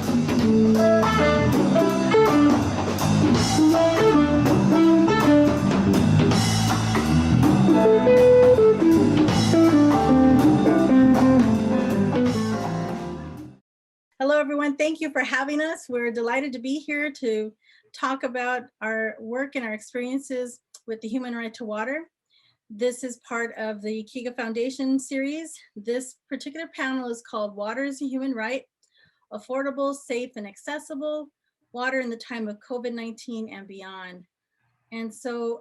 Hello, everyone. Thank you for having us. We're delighted to be here to talk about our work and our experiences with the human right to water. This is part of the Kiga Foundation series. This particular panel is called Water is a Human Right, Affordable, Safe, and Accessible, Water in the Time of COVID-19 and Beyond. And so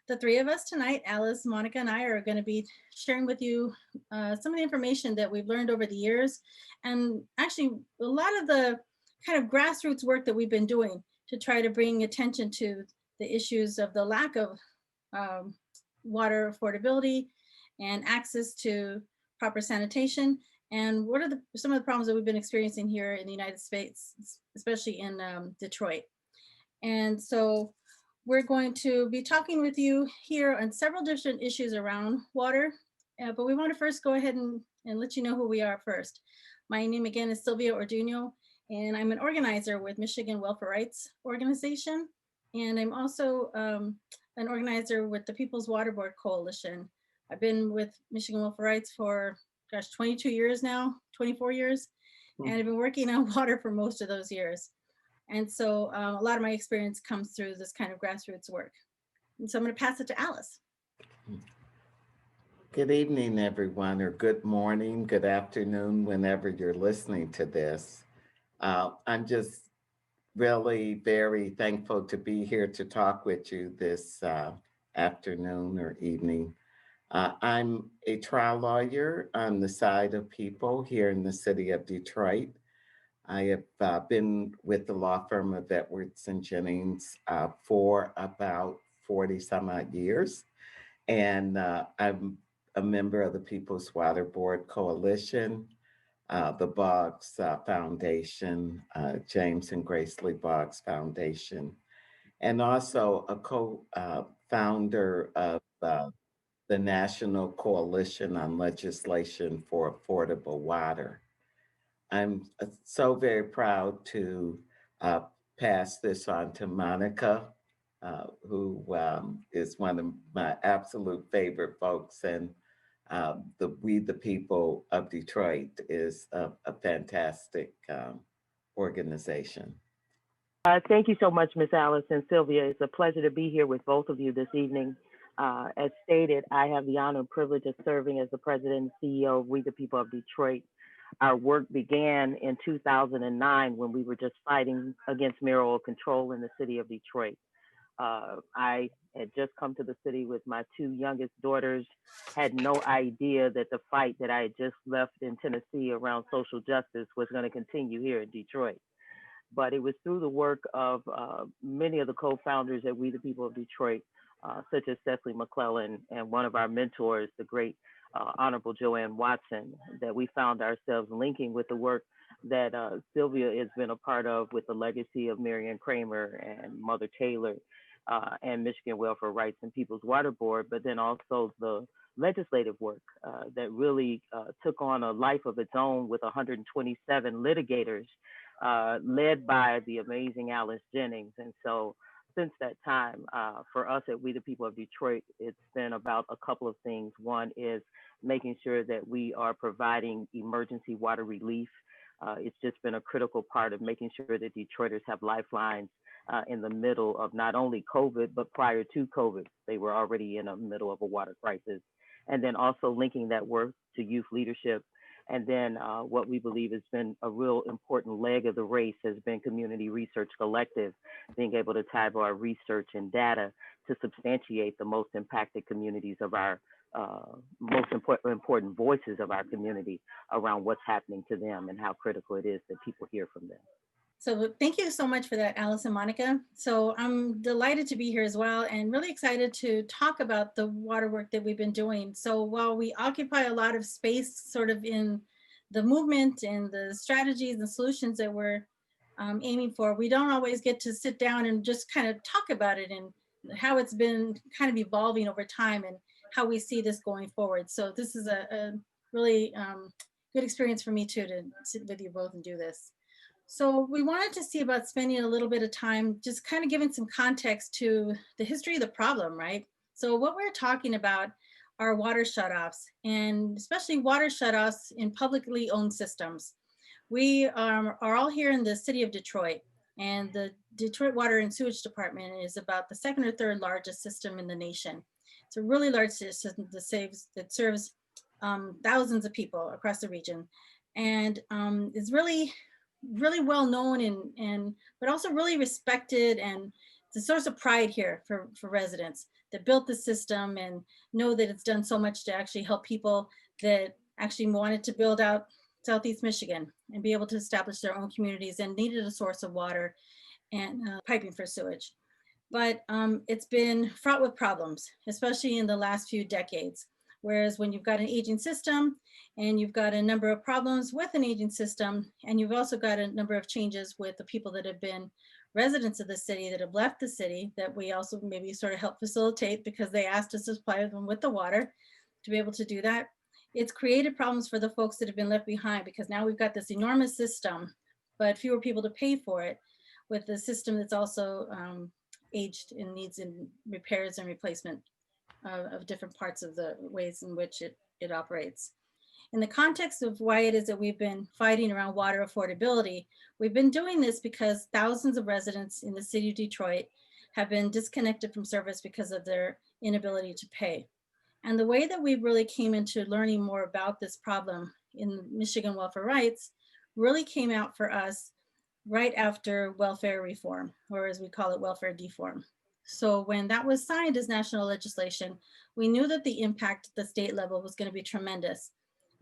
the three of us tonight, Alice, Monica, and I are going to be sharing with you some of the information that we've learned over the years, and actually a lot of the kind of grassroots work that we've been doing to try to bring attention to the issues of the lack of water affordability and access to proper sanitation, and what are some of the problems that we've been experiencing here in the United States, especially in Detroit. And so we're going to be talking with you here on several different issues around water, but we want to first go ahead and let you know who we are first. My name again is Sylvia Orduno, and I'm an organizer with Michigan Welfare Rights Organization, and I'm also an organizer with the People's Water Board Coalition. I've been with Michigan Welfare Rights for, gosh, 22 years now, 24 years, and I've been working on water for most of those years. And so a lot of my experience comes through this kind of grassroots work. And so I'm going to pass it to Alice. Good evening, everyone, or good morning, good afternoon, whenever you're listening to this. I'm just really very thankful to be here to talk with you this afternoon or evening. I'm a trial lawyer on the side of people here in the city of Detroit. I have been with the law firm of Edwards and Jennings for about 40 some odd years. And I'm a member of the People's Water Board Coalition, the Boggs Foundation, James and Grace Lee Boggs Foundation, and also a co-founder of the National Coalition on Legislation for Affordable Water. I'm so very proud to pass this on to Monica, who is one of my absolute favorite folks, and We the People of Detroit is a fantastic organization. Thank you so much, Ms. Alice and Sylvia. It's a pleasure to be here with both of you this evening. As stated, I have the honor and privilege of serving as the president and CEO of We the People of Detroit. Our work began in 2009 when we were just fighting against mayoral control in the city of Detroit. I had just come to the city with my two youngest daughters, had no idea that the fight that I had just left in Tennessee around social justice was going to continue here in Detroit. But it was through the work of many of the co-founders at We the People of Detroit, such as Cecily McClellan, and one of our mentors, the great Honorable Joanne Watson, that we found ourselves linking with the work that Sylvia has been a part of with the legacy of Marion Kramer and Mother Taylor and Michigan Welfare Rights and People's Water Board, but then also the legislative work that really took on a life of its own with 127 litigators led by the amazing Alice Jennings. And so since that time, for us at We the People of Detroit, it's been about a couple of things. One is making sure that we are providing emergency water relief. It's just been a critical part of making sure that Detroiters have lifelines in the middle of not only COVID, but prior to COVID, they were already in the middle of a water crisis. And then also linking that work to youth leadership. And then what we believe has been a real important leg of the race has been Community Research Collective, being able to tie our research and data to substantiate the most impacted communities of our most important voices of our community around what's happening to them and how critical it is that people hear from them. So thank you so much for that, Alice and Monica. So I'm delighted to be here as well, and really excited to talk about the water work that we've been doing. So while we occupy a lot of space sort of in the movement and the strategies and solutions that we're aiming for, we don't always get to sit down and just kind of talk about it and how it's been kind of evolving over time and how we see this going forward. So this is a really good experience for me too, to sit with you both and do this. So we wanted to see about spending a little bit of time just kind of giving some context to the history of the problem, right? So what we're talking about are water shutoffs, and especially water shutoffs in publicly owned systems. We are all here in the city of Detroit, and the Detroit Water and Sewage Department is about the second or third largest system in the nation. It's a really large system that serves thousands of people across the region, and is really well known and but also really respected, and it's a source of pride here for residents that built the system and know that it's done so much to actually help people that actually wanted to build out Southeast Michigan and be able to establish their own communities and needed a source of water and piping for sewage. But it's been fraught with problems, especially in the last few decades. Whereas when you've got an aging system and you've got a number of problems with an aging system, and you've also got a number of changes with the people that have been residents of the city that have left the city, that we also maybe sort of help facilitate because they asked us to supply them with the water to be able to do that. It's created problems for the folks that have been left behind, because now we've got this enormous system, but fewer people to pay for it, with the system that's also aged and needs in repairs and replacement of different parts of the ways in which it operates. In the context of why it is that we've been fighting around water affordability, we've been doing this because thousands of residents in the city of Detroit have been disconnected from service because of their inability to pay. And the way that we really came into learning more about this problem in Michigan welfare rights really came out for us right after welfare reform, or as we call it, welfare deform. So when that was signed as national legislation, we knew that the impact at the state level was going to be tremendous.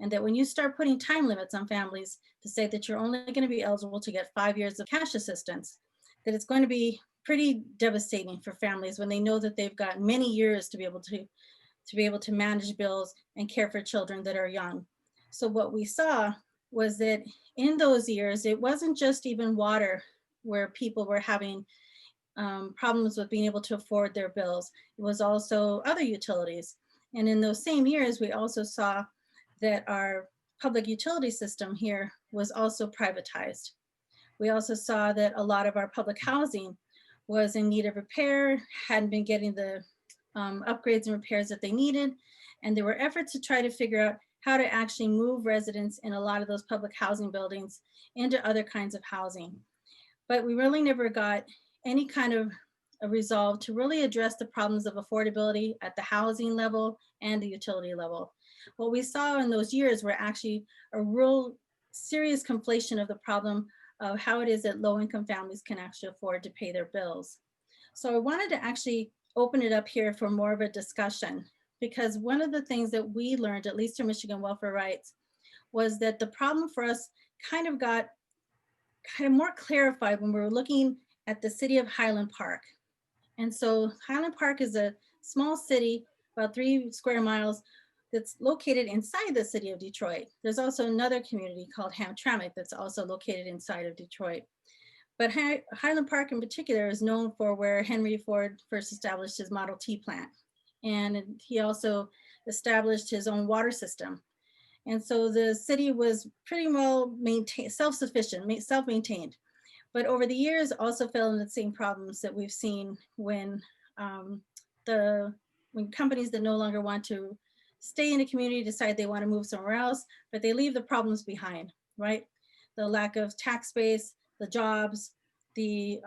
And that when you start putting time limits on families to say that you're only going to be eligible to get 5 years of cash assistance, that it's going to be pretty devastating for families when they know that they've got many years to be able to manage bills and care for children that are young. So what we saw was that in those years, it wasn't just even water where people were having problems with being able to afford their bills. It was also other utilities. And in those same years, we also saw that our public utility system here was also privatized. We also saw that a lot of our public housing was in need of repair, hadn't been getting the upgrades and repairs that they needed. And there were efforts to try to figure out how to actually move residents in a lot of those public housing buildings into other kinds of housing. But we really never got any kind of a resolve to really address the problems of affordability at the housing level and the utility level. What we saw in those years were actually a real serious conflation of the problem of how it is that low-income families can actually afford to pay their bills. So I wanted to actually open it up here for more of a discussion, because one of the things that we learned, at least in Michigan welfare rights, was that the problem for us kind of got more clarified when we were looking at the city of Highland Park. And so Highland Park is a small city, about 3 square miles, that's located inside the city of Detroit. There's also another community called Hamtramck that's also located inside of Detroit. But Highland Park in particular is known for where Henry Ford first established his Model T plant. And he also established his own water system. And so the city was pretty well maintained, self-sufficient, self-maintained. But over the years also fell into the same problems that we've seen when companies that no longer want to stay in a community decide they want to move somewhere else, but they leave the problems behind, right? The lack of tax base, the jobs, the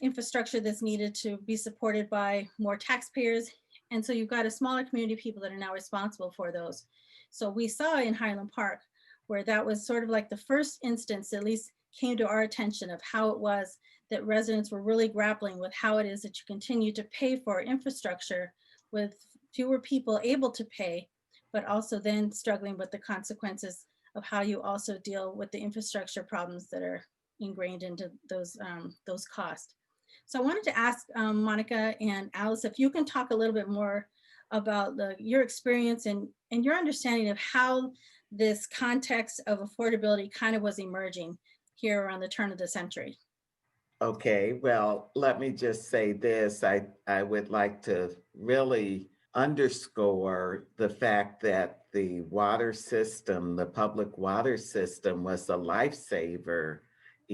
infrastructure that's needed to be supported by more taxpayers. And so you've got a smaller community of people that are now responsible for those. So we saw in Highland Park where that was sort of like the first instance, at least came to our attention, of how it was that residents were really grappling with how it is that you continue to pay for infrastructure with fewer people able to pay, but also then struggling with the consequences of how you also deal with the infrastructure problems that are ingrained into those costs. So I wanted to ask Monica and Alice if you can talk a little bit more about your experience and your understanding of how this context of affordability kind of was emerging here around the turn of the century. Okay, well, let me just say this. I would like to really underscore the fact that the water system, the public water system, was a lifesaver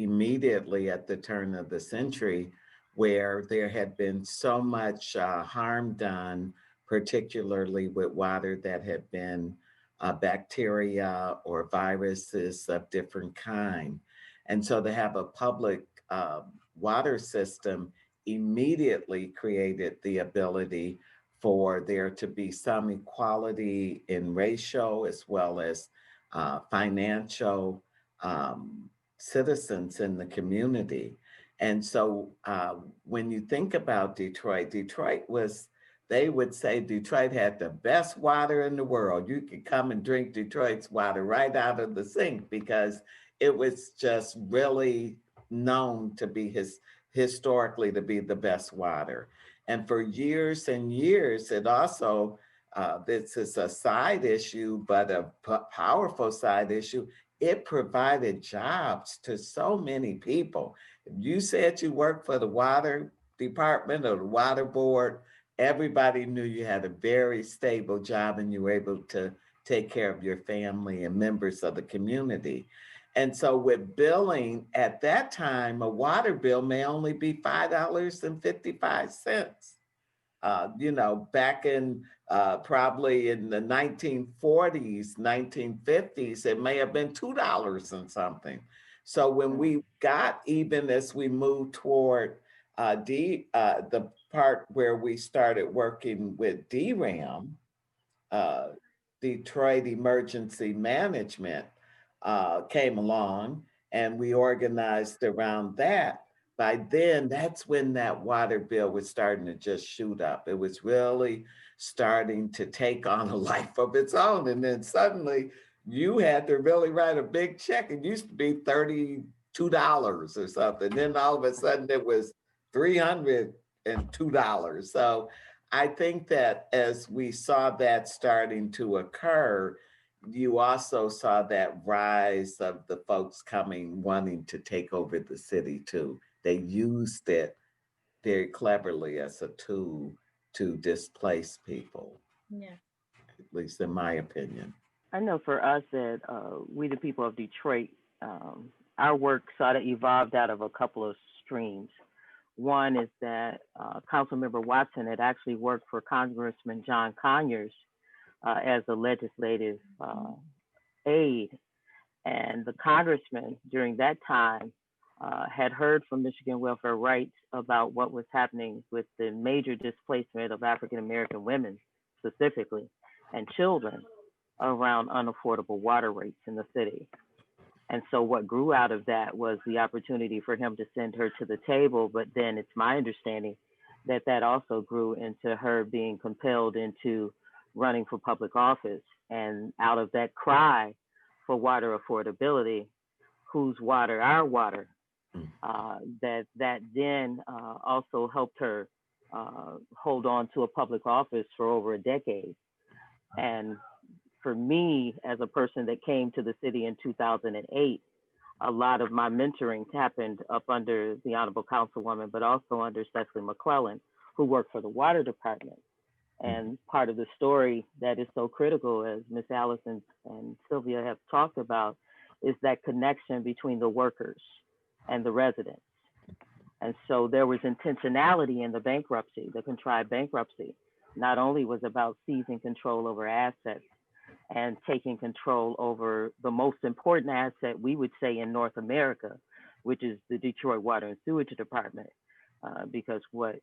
immediately at the turn of the century, where there had been so much harm done, particularly with water that had been bacteria or viruses of different kind. And so to have a public water system immediately created the ability for there to be some equality in racial as well as financial citizens in the community. And so when you think about Detroit, they would say Detroit had the best water in the world. You could come and drink Detroit's water right out of the sink because it was just really known to be historically to be the best water. And for years and years, it also, this is a side issue, but a powerful side issue. It provided jobs to so many people. If you said you worked for the water department or the water board, everybody knew you had a very stable job and you were able to take care of your family and members of the community. And so with billing at that time, a water bill may only be $5.55. Back in probably in the 1940s, 1950s, it may have been $2 and something. So when we got, even as we moved toward the part where we started working with DRAM, uh, Detroit Emergency Management, came along and we organized around that. By then, that's when that water bill was starting to just shoot up. It was really starting to take on a life of its own. And then suddenly you had to really write a big check. It used to be $32 or something. Then all of a sudden it was $302. So I think that as we saw that starting to occur, you also saw that rise of the folks coming wanting to take over the city too. They used it very cleverly as a tool to displace people, Yeah. at least in my opinion. I know for us at We the People of Detroit, our work sort of evolved out of a couple of streams. One is that Councilmember Watson had actually worked for Congressman John Conyers as a legislative aide. And the congressman during that time had heard from Michigan Welfare Rights about what was happening with the major displacement of African American women specifically and children around unaffordable water rates in the city. And so what grew out of that was the opportunity for him to send her to the table. But then it's my understanding that that also grew into her being compelled into running for public office. And out of that cry for water affordability, whose water, our water, that then also helped her hold on to a public office for over a decade. And for me, as a person that came to the city in 2008, a lot of my mentoring happened up under the Honorable Councilwoman, but also under Cecily McClellan, who worked for the Water Department. And part of the story that is so critical, as Ms. Allison and Sylvia have talked about, is that connection between the workers and the residents. And so there was intentionality in the bankruptcy, the contrived bankruptcy. Not only was about seizing control over assets and taking control over the most important asset we would say in North America, which is the Detroit Water and Sewage Department. Because what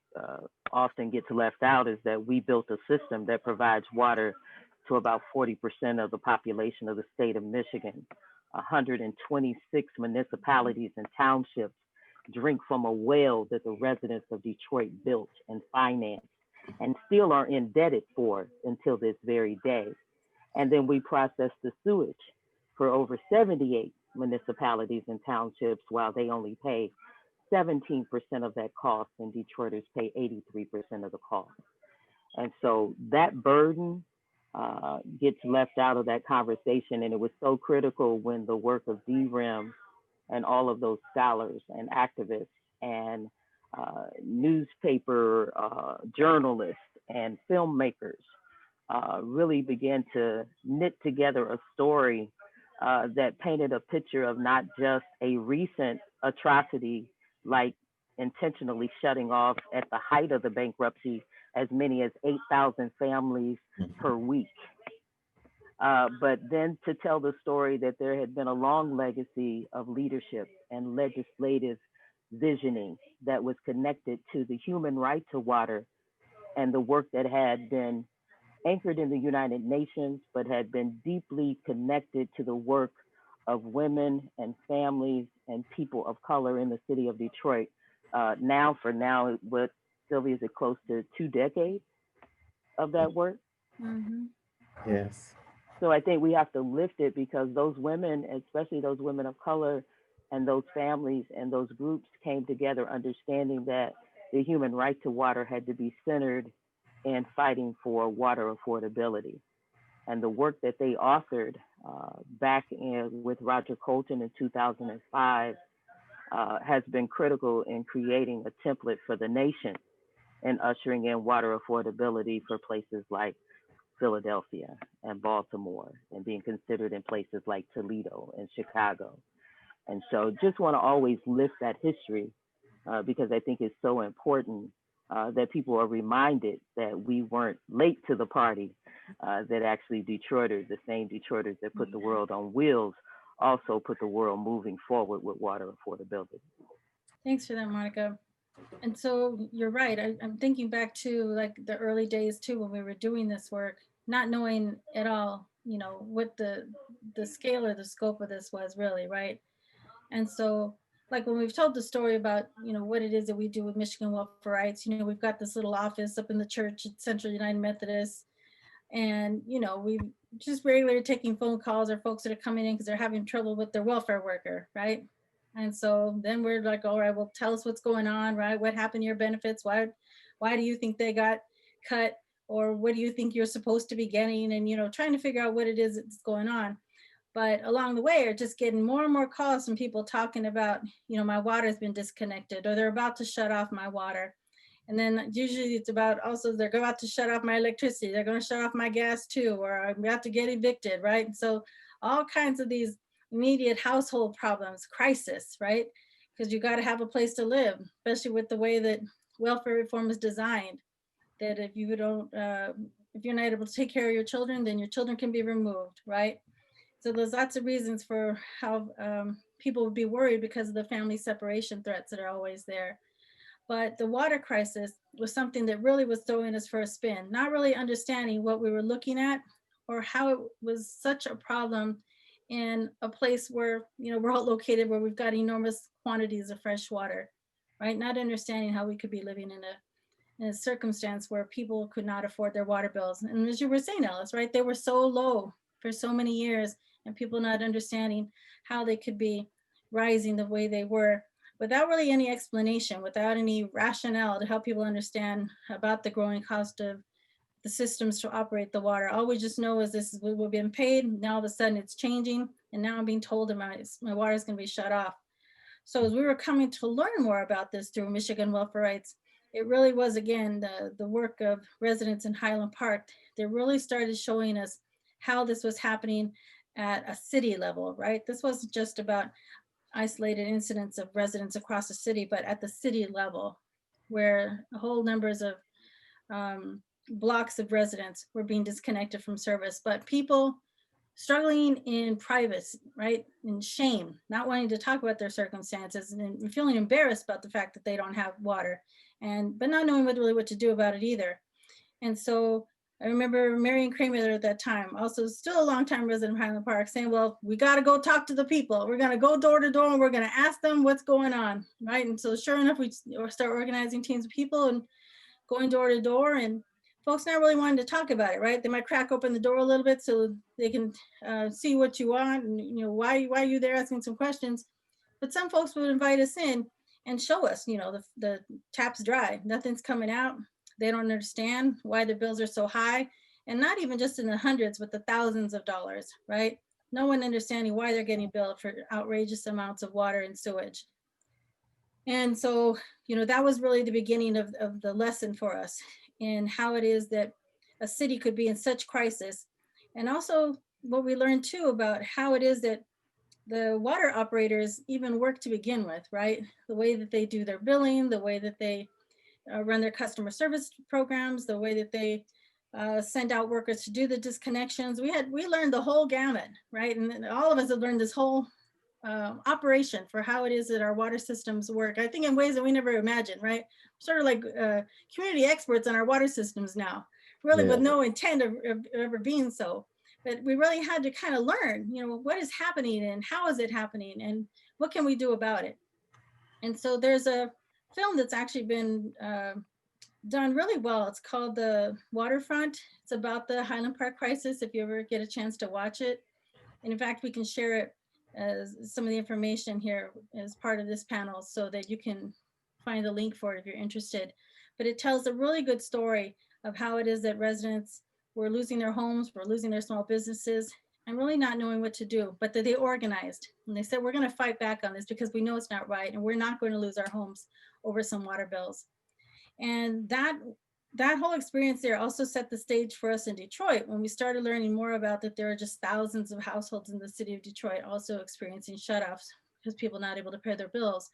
often gets left out is that we built a system that provides water to about 40% of the population of the state of Michigan. 126 municipalities and townships drink from a well that the residents of Detroit built and financed and still are indebted for until this very day. And then we process the sewage for over 78 municipalities and townships, while they only pay 17% of that cost, and Detroiters pay 83% of the cost. And so that burden gets left out of that conversation. And it was so critical when the work of DRAM and all of those scholars and activists and newspaper journalists and filmmakers really began to knit together a story that painted a picture of not just a recent atrocity, like intentionally shutting off at the height of the bankruptcy as many as 8,000 families per week. But then to tell the story that there had been a long legacy of leadership and legislative visioning that was connected to the human right to water and the work that had been anchored in the United Nations, but had been deeply connected to the work of women and families and people of color in the city of Detroit. What Sylvia, is it close to 2 decades of that work? Mhm. Yes. So I think we have to lift it because those women, especially those women of color and those families and those groups came together understanding that the human right to water had to be centered in fighting for water affordability. And the work that they authored back with Roger Colton in 2005 has been critical in creating a template for the nation and ushering in water affordability for places like Philadelphia and Baltimore and being considered in places like Toledo and Chicago. And so just want to always lift that history because I think it's so important that people are reminded that we weren't late to the party, that actually Detroiters, the same Detroiters that put the world on wheels, also put the world moving forward with water affordability. Thanks for that, Monica. And so you're right. I'm thinking back to like the early days too, when we were doing this work, not knowing at all, you know, what the scale or the scope of this was really, right? And so like when we've told the story about, you know, what it is that we do with Michigan Welfare Rights, you know, we've got this little office up in the church at Central United Methodist. And, you know, we just regularly taking phone calls or folks that are coming in because they're having trouble with their welfare worker, right? And so then we're like, all right, well, tell us what's going on, right? What happened to your benefits? Why do you think they got cut? Or what do you think you're supposed to be getting? And, you know, trying to figure out what it is that's going on. But along the way are just getting more and more calls from people talking about, you know, my water's been disconnected or they're about to shut off my water. And then usually it's about also they're about to shut off my electricity. They're going to shut off my gas too, or I'm about to get evicted, right? And so all kinds of these immediate household problems, crisis, right? Because you got to have a place to live, especially with the way that welfare reform is designed. That if you don't, if you're not able to take care of your children, then your children can be removed, right? So there's lots of reasons for how people would be worried because of the family separation threats that are always there. But the water crisis was something that really was throwing us for a spin, not really understanding what we were looking at or how it was such a problem in a place where, you know, we're all located where we've got enormous quantities of fresh water, right? Not understanding how we could be living in a circumstance where people could not afford their water bills. And as you were saying, Alice, right, they were so low for so many years and people not understanding how they could be rising the way they were without really any explanation, without any rationale to help people understand about the growing cost of the systems to operate the water. All we just know is this is what we've been paid. Now all of a sudden it's changing. And now I'm being told that my water is going to be shut off. So as we were coming to learn more about this through Michigan Welfare Rights, it really was, again, the work of residents in Highland Park that really started showing us how this was happening at a city level, right? This wasn't just about isolated incidents of residents across the city, but at the city level, where whole numbers of blocks of residents were being disconnected from service, but people struggling in privacy, right? In shame, not wanting to talk about their circumstances and feeling embarrassed about the fact that they don't have water, but not knowing really what to do about it either. And so I remember Marion Kramer at that time, also still a longtime resident of Highland Park, saying, well, we got to go talk to the people. We're going to go door to door and we're going to ask them what's going on, right? And so sure enough, we start organizing teams of people and going door to door, and folks not really wanting to talk about it, right? They might crack open the door a little bit so they can see what you want and, you know, why are you there, asking some questions. But some folks would invite us in and show us, you know, the tap's dry, nothing's coming out. They don't understand why their bills are so high, and not even just in the hundreds, but the thousands of dollars, right? No one understanding why they're getting billed for outrageous amounts of water and sewage. And so, you know, that was really the beginning of the lesson for us in how it is that a city could be in such crisis. And also, what we learned too about how it is that the water operators even work to begin with, right? The way that they do their billing, the way that they run their customer service programs, the way that they send out workers to do the disconnections. We learned the whole gamut, right? And all of us have learned this whole operation for how it is that our water systems work. I think in ways that we never imagined, right? Sort of like community experts on our water systems now, really Yeah. with no intent of ever being so. But we really had to kind of learn, what is happening and how is it happening and what can we do about it? And so there's a film that's actually been done really well. It's called The Waterfront. It's about the Highland Park crisis, if you ever get a chance to watch it. And in fact, we can share it as some of the information here as part of this panel so that you can find the link for it if you're interested. But it tells a really good story of how it is that residents were losing their homes, were losing their small businesses, and really not knowing what to do, but that they organized. And they said, we're going to fight back on this because we know it's not right, and we're not going to lose our homes over some water bills. And that whole experience there also set the stage for us in Detroit when we started learning more about that there are just thousands of households in the city of Detroit also experiencing shutoffs because people not able to pay their bills.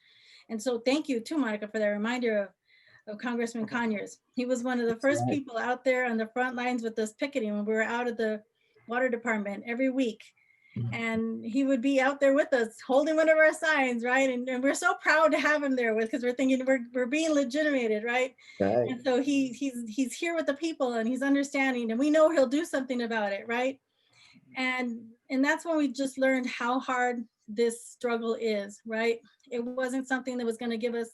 And so thank you too, Monica, for that reminder of Congressman Conyers. He was one of the first people out there on the front lines with us picketing when we were out of the water department every week. And he would be out there with us holding one of our signs, right? And we're so proud to have him there because we're thinking we're being legitimated, right? Right. And so he's here with the people and he's understanding and we know he'll do something about it, right? And that's when we just learned how hard this struggle is, right? It wasn't something that was going to give us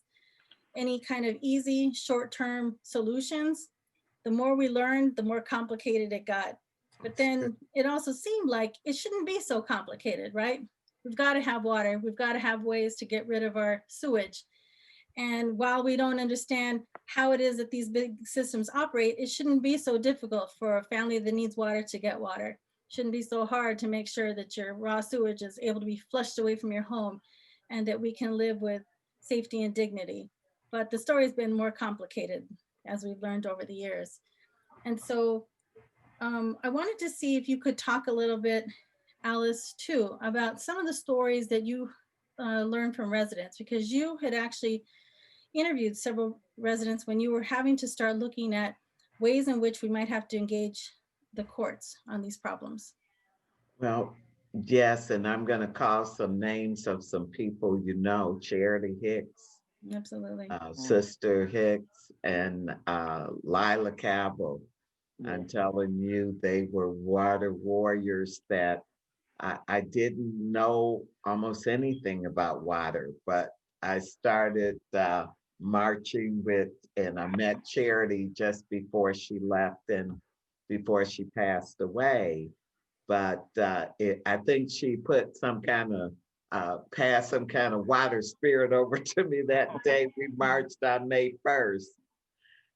any kind of easy short-term solutions. The more we learned, the more complicated it got. But then it also seemed like it shouldn't be so complicated, right? We've got to have water. We've got to have ways to get rid of our sewage. And while we don't understand how it is that these big systems operate, it shouldn't be so difficult for a family that needs water to get water. It shouldn't be so hard to make sure that your raw sewage is able to be flushed away from your home and that we can live with safety and dignity. But the story's been more complicated as we've learned over the years. And so I wanted to see if you could talk a little bit, Alice, too, about some of the stories that you learned from residents, because you had actually interviewed several residents when you were having to start looking at ways in which we might have to engage the courts on these problems. Well, yes, and I'm going to call some names of some people Charity Hicks, Absolutely. Sister Hicks, and Lila Cabell. I'm telling you, they were water warriors that I didn't know almost anything about water, but I started marching with, and I met Charity just before she left and before she passed away. But I think she put some kind of, passed some kind of water spirit over to me that day. We marched on May 1st.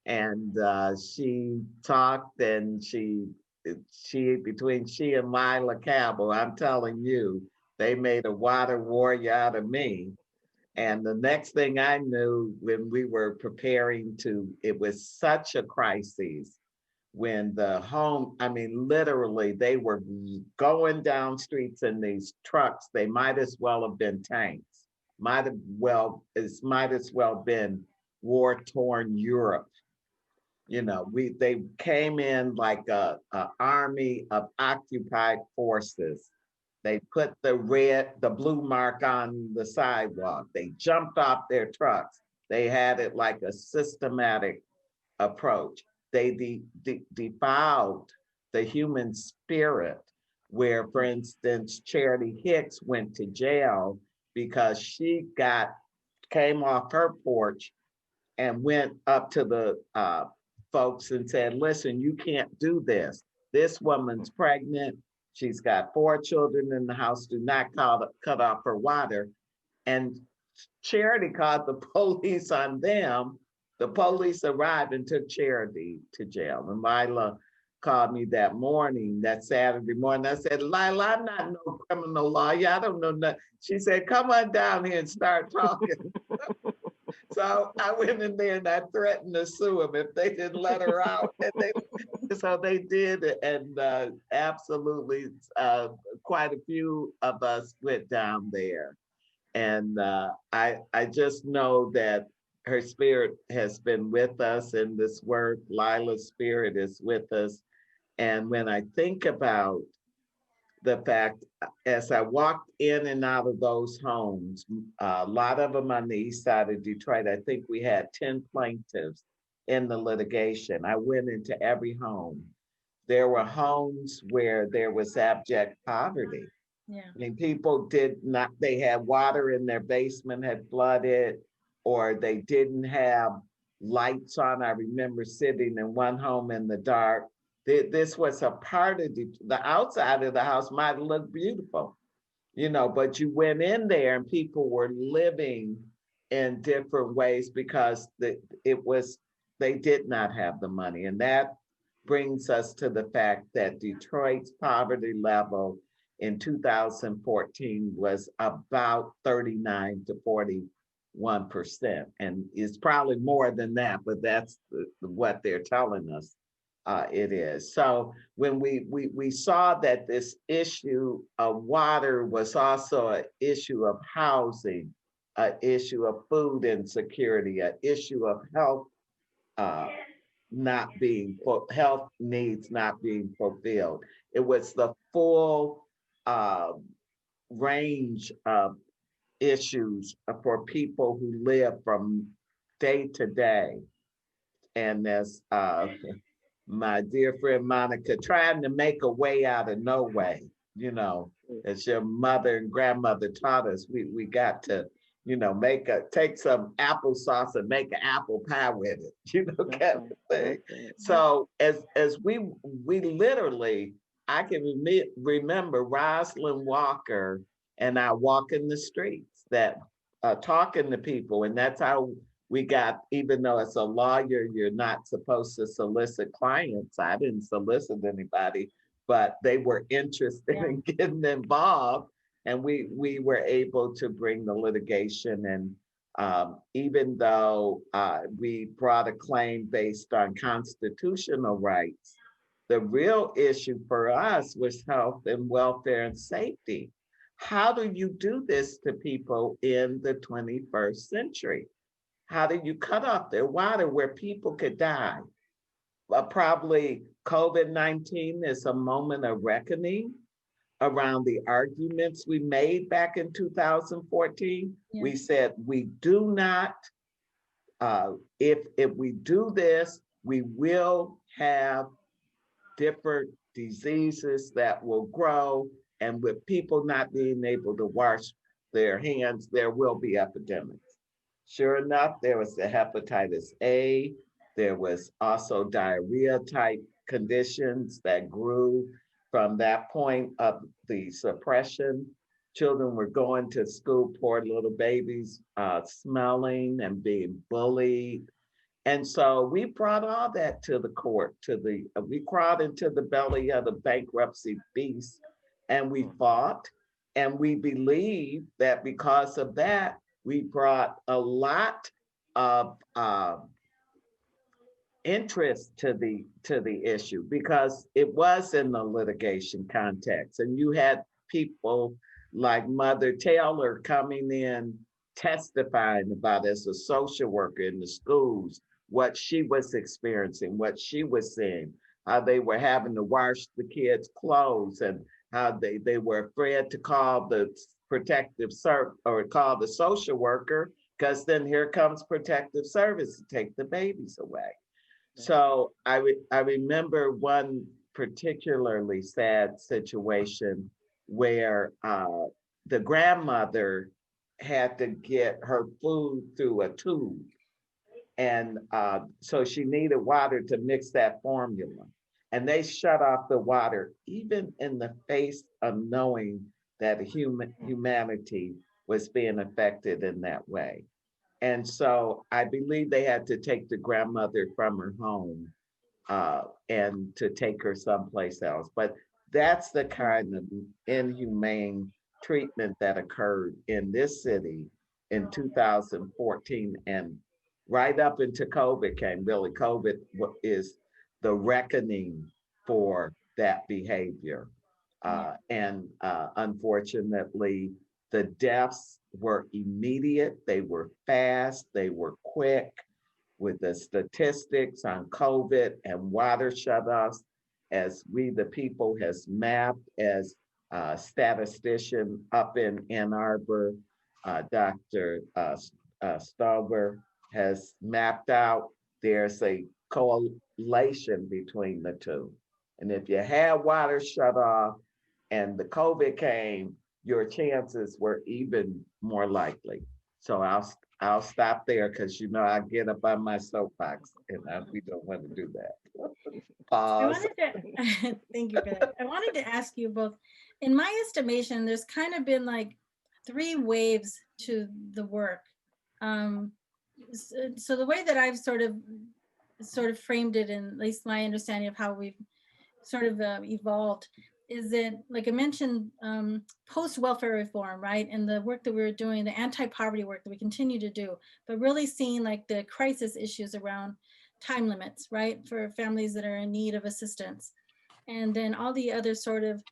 And she talked and she between she and Lila Cabell, I'm telling you, they made a water warrior out of me. And the next thing I knew, when we were preparing it was such a crisis when literally they were going down streets in these trucks. They might as well have been tanks, might as well been war-torn Europe. They came in like a army of occupied forces. They put the blue mark on the sidewalk. They jumped off their trucks. They had it like a systematic approach. They defiled the human spirit, where, for instance, Charity Hicks went to jail because she came off her porch and went up to the folks and said, listen, you can't do this. This woman's pregnant. She's got 4 children in the house. Do not cut off her water. And Charity called the police on them. The police arrived and took Charity to jail. And Lila called me that Saturday morning. I said, Lila, I'm not no criminal lawyer. I don't know nothing. She said, come on down here and start talking. So I went in there and I threatened to sue them if they didn't let her out. So they did, and absolutely, quite a few of us went down there. And I just know that her spirit has been with us in this work. Lila's spirit is with us. And when I think about the fact, as I walked in and out of those homes, a lot of them on the east side of Detroit, I think we had 10 plaintiffs in the litigation. I went into every home. There were homes where there was abject poverty. Yeah. I mean, people did not, they had water in their basement had flooded, or they didn't have lights on. I remember sitting in one home in the dark. This was a part of the outside of the house might look beautiful, but you went in there and people were living in different ways because they did not have the money. And that brings us to the fact that Detroit's poverty level in 2014 was about 39 to 41%. And it's probably more than that, but that's what they're telling us it is. So when we saw that this issue of water was also an issue of housing, an issue of food insecurity, an issue of health uh, health needs not being fulfilled. It was the full uh, range of issues for people who live from day to day. And as my dear friend Monica, trying to make a way out of no way, as your mother and grandmother taught us, we got to, take some applesauce and make an apple pie with it, kind of thing. So as we literally, I can remember Rosalind Walker and I walking the streets that talking to people, and that's how we got, even though as a lawyer, you're not supposed to solicit clients. I didn't solicit anybody, but they were interested in getting involved. And we were able to bring the litigation. And even though we brought a claim based on constitutional rights, the real issue for us was health and welfare and safety. How do you do this to people in the 21st century? How do you cut off their water where people could die? Probably COVID-19 is a moment of reckoning around the arguments we made back in 2014. Yeah. We said, we do not, if we do this, we will have different diseases that will grow, and with people not being able to wash their hands, there will be epidemics. Sure enough, there was the hepatitis A. There was also diarrhea type conditions that grew from that point of the suppression. Children were going to school, poor little babies, smelling and being bullied. And so we brought all that to the court, we crawled into the belly of the bankruptcy beast, and we fought, and we believe that because of that, we brought a lot of interest to the issue, because it was in the litigation context, and you had people like Mother Taylor coming in testifying about, as a social worker in the schools, what she was experiencing, what she was seeing, how they were having to wash the kids' clothes, and how they were afraid to call the protective or call the social worker, because then here comes protective service to take the babies away. So I remember one particularly sad situation where the grandmother had to get her food through a tube. And so she needed water to mix that formula. And they shut off the water, even in the face of knowing that humanity was being affected in that way. And so I believe they had to take the grandmother from her home and to take her someplace else. But that's the kind of inhumane treatment that occurred in this city in 2014, and right up into COVID came. Really, COVID is the reckoning for that behavior. And unfortunately, the deaths were immediate, they were fast, they were quick. With the statistics on COVID and water shutoffs, as We the People has mapped, as statistician up in Ann Arbor, Dr. Stauber has mapped out, there's a correlation between the two. And if you had water shut off and the COVID came, your chances were even more likely. So I'll stop there because I get up on my soapbox and we don't want to do that. I Pause. wanted to, thank you for that. I wanted to ask you both, in my estimation, there's kind of been like 3 waves to the work. So the way that I've sort of framed it, in at least my understanding of how we've sort of evolved, is that, like I mentioned, post-welfare reform, right? And the work that we were doing, the anti-poverty work that we continue to do, but really seeing like the crisis issues around time limits, right? For families that are in need of assistance. And then all the other sort of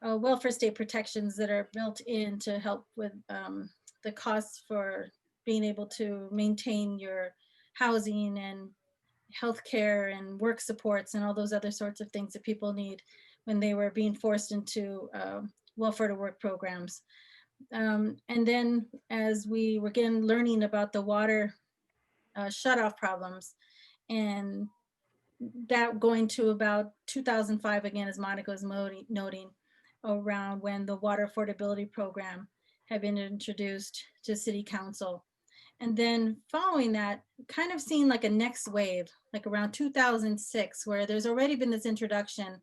welfare state protections that are built in to help with the costs for being able to maintain your housing and healthcare and work supports and all those other sorts of things that people need when they were being forced into welfare to work programs. And then as we were again learning about the water shutoff problems, and that going to about 2005, again, as Monica was noting, around when the water affordability program had been introduced to city council. And then following that, kind of seeing like a next wave, like around 2006, where there's already been this introduction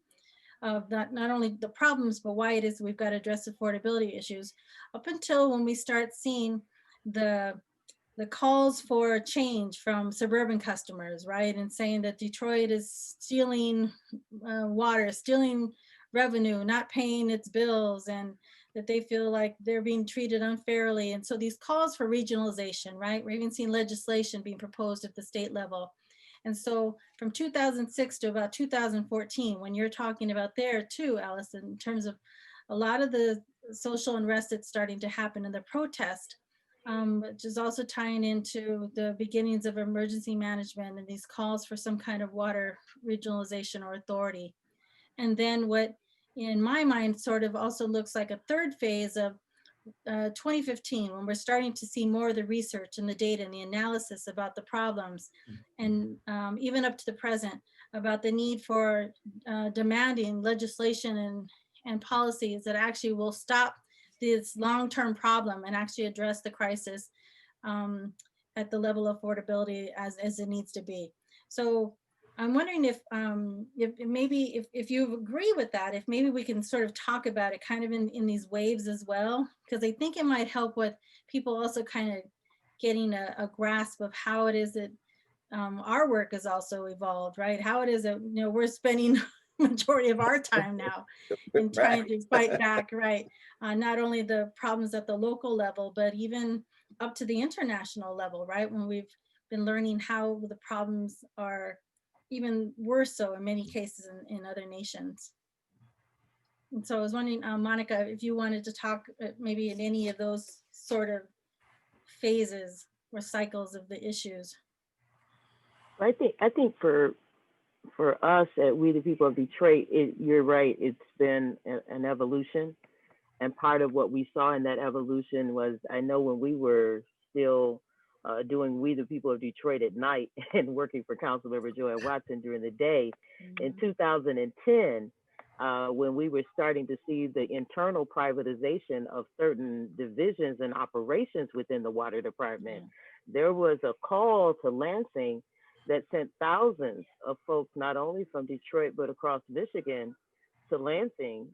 of not only the problems, but why it is we've got to address affordability issues, up until when we start seeing the calls for change from suburban customers, right? And saying that Detroit is stealing water, stealing revenue, not paying its bills, and that they feel like they're being treated unfairly. And so these calls for regionalization, right? We're even seeing legislation being proposed at the state level. And so from 2006 to about 2014, when you're talking about there too, Allison, in terms of a lot of the social unrest that's starting to happen in the protest, which is also tying into the beginnings of emergency management and these calls for some kind of water regionalization or authority. And then what in my mind sort of also looks like a third phase of 2015, when we're starting to see more of the research and the data and the analysis about the problems, and even up to the present, about the need for demanding legislation and policies that actually will stop this long-term problem and actually address the crisis at the level of affordability as it needs to be. So I'm wondering if maybe if you agree with that, if maybe we can sort of talk about it kind of in these waves as well, because I think it might help with people also kind of getting a grasp of how it is that our work has also evolved, right? How it is that we're spending majority of our time now in trying to fight back, right? Not only the problems at the local level, but even up to the international level, right? When we've been learning how the problems are even worse so in many cases in other nations. And so I was wondering, Monica, if you wanted to talk maybe in any of those sort of phases or cycles of the issues. I think for us at We the People of Detroit, you're right, it's been an evolution. And part of what we saw in that evolution was, I know when we were still doing We the People of Detroit at night and working for Councilmember Joanne Watson during the day, in 2010, when we were starting to see the internal privatization of certain divisions and operations within the water department, there was a call to Lansing that sent thousands of folks, not only from Detroit, but across Michigan, to Lansing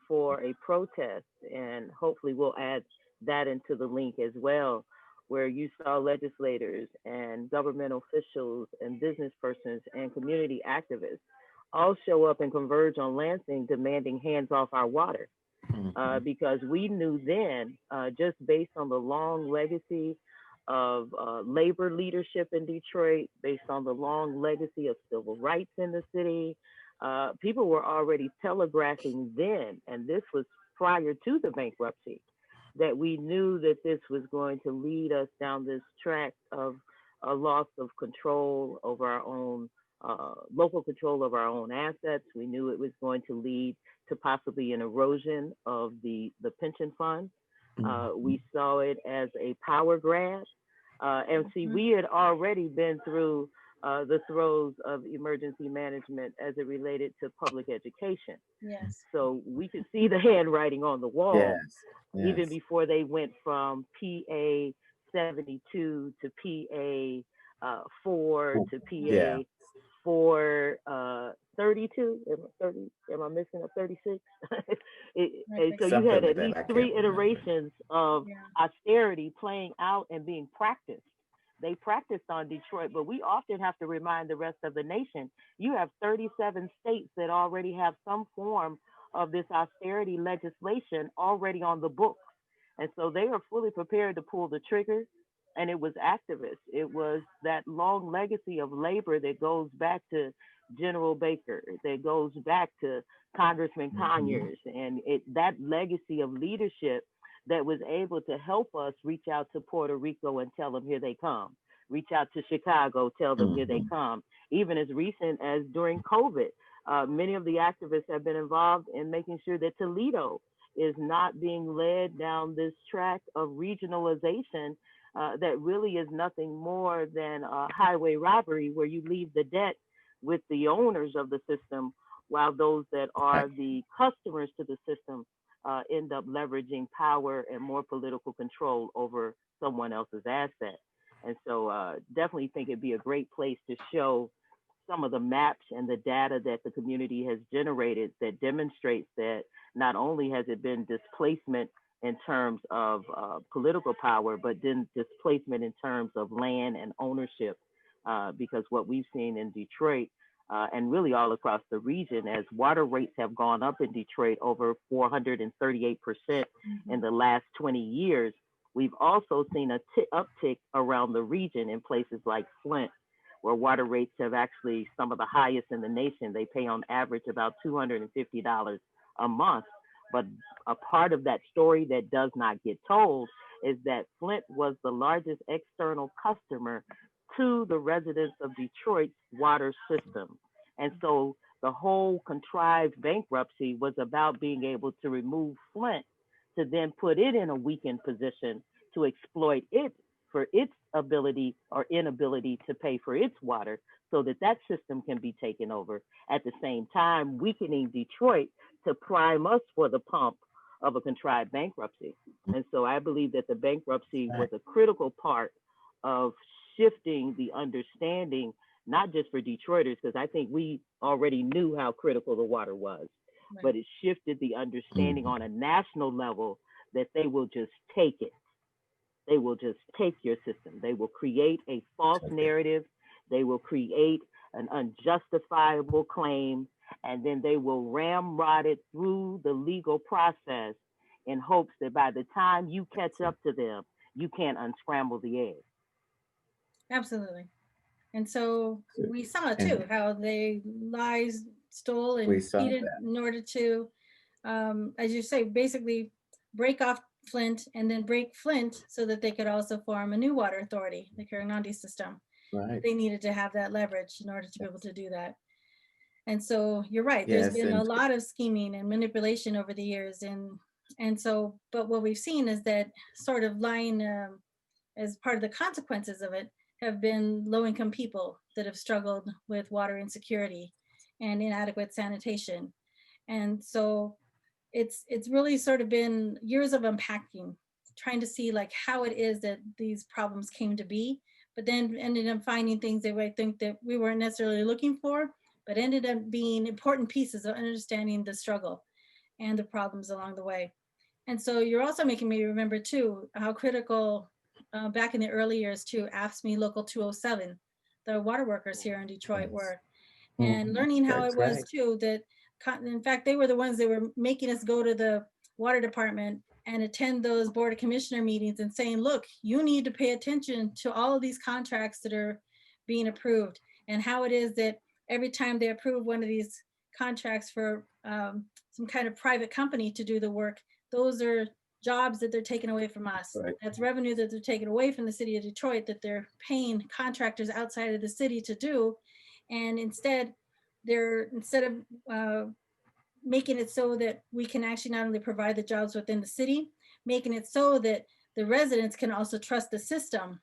for a protest. And hopefully we'll add that into the link as well, where you saw legislators and governmental officials and business persons and community activists all show up and converge on Lansing demanding hands off our water. because we knew then, just based on the long legacy of labor leadership in Detroit, based on the long legacy of civil rights in the city, people were already telegraphing then, and this was prior to the bankruptcy, that we knew that this was going to lead us down this track of a loss of control over our own, local control of our own assets. We knew it was going to lead to possibly an erosion of the pension fund. We saw it as a power grab. And see, we had already been through the throes of emergency management as it related to public education. Yes. So we could see the handwriting on the wall, Yes. even Yes. before they went from PA 72 to PA 4 to PA Yeah. 432. Am I missing a 36? And so you Something had like at that. least I can't 3 remember. iterations of Yeah. austerity playing out and being practiced. They practiced on Detroit, but we often have to remind the rest of the nation, you have 37 states that already have some form of this austerity legislation already on the books. And so they are fully prepared to pull the trigger. And it was activists. It was that long legacy of labor that goes back to General Baker, that goes back to Congressman Conyers, and that legacy of leadership that was able to help us reach out to Puerto Rico and tell them, here they come. Reach out to Chicago, tell them, here they come. Even as recent as during COVID, many of the activists have been involved in making sure that Toledo is not being led down this track of regionalization that really is nothing more than a highway robbery, where you leave the debt with the owners of the system, while those that are the customers to the system end up leveraging power and more political control over someone else's asset. And so definitely think it'd be a great place to show some of the maps and the data that the community has generated that demonstrates that not only has it been displacement in terms of political power, but then displacement in terms of land and ownership, because what we've seen in Detroit and really all across the region, as water rates have gone up in Detroit over 438% in the last 20 years, we've also seen a uptick around the region in places like Flint, where water rates have actually some of the highest in the nation. They pay on average about $250 a month. But a part of that story that does not get told is that Flint was the largest external customer to the residents of Detroit's water system. And so the whole contrived bankruptcy was about being able to remove Flint to then put it in a weakened position to exploit it for its ability or inability to pay for its water, so that that system can be taken over, at the same time weakening Detroit to prime us for the pump of a contrived bankruptcy. And so I believe that the bankruptcy was a critical part of shifting the understanding, not just for Detroiters, because I think we already knew how critical the water was, but it shifted the understanding on a national level that they will just take it. They will just take your system. They will create a false narrative. They will create an unjustifiable claim, and then they will ramrod it through the legal process in hopes that by the time you catch up to them, you can't unscramble the egg. Absolutely. And so we saw too how they lies, stole, and cheated in order to, as you say, basically break off Flint and then break Flint so that they could also form a new water authority, the Carinandi system. Right. They needed to have that leverage in order to be able to do that. And so you're right. Yes, there's been a lot of scheming and manipulation over the years, and so, but what we've seen is that sort of lying as part of the consequences of it have been low-income people that have struggled with water insecurity and inadequate sanitation. And so it's really sort of been years of unpacking, trying to see like how it is that these problems came to be, but then ended up finding things that I think that we weren't necessarily looking for, but ended up being important pieces of understanding the struggle and the problems along the way. And so you're also making me remember too, how critical back in the early years too, AFSCME Local 207, the water workers here in Detroit were, and learning how it was too, that in fact, they were the ones that were making us go to the water department and attend those board of commissioner meetings and saying, look, you need to pay attention to all of these contracts that are being approved, and how it is that every time they approve one of these contracts for some kind of private company to do the work, those are jobs that they're taking away from us. Right. That's revenue that they're taking away from the city of Detroit that they're paying contractors outside of the city to do. And instead of making it so that we can actually not only provide the jobs within the city, making it so that the residents can also trust the system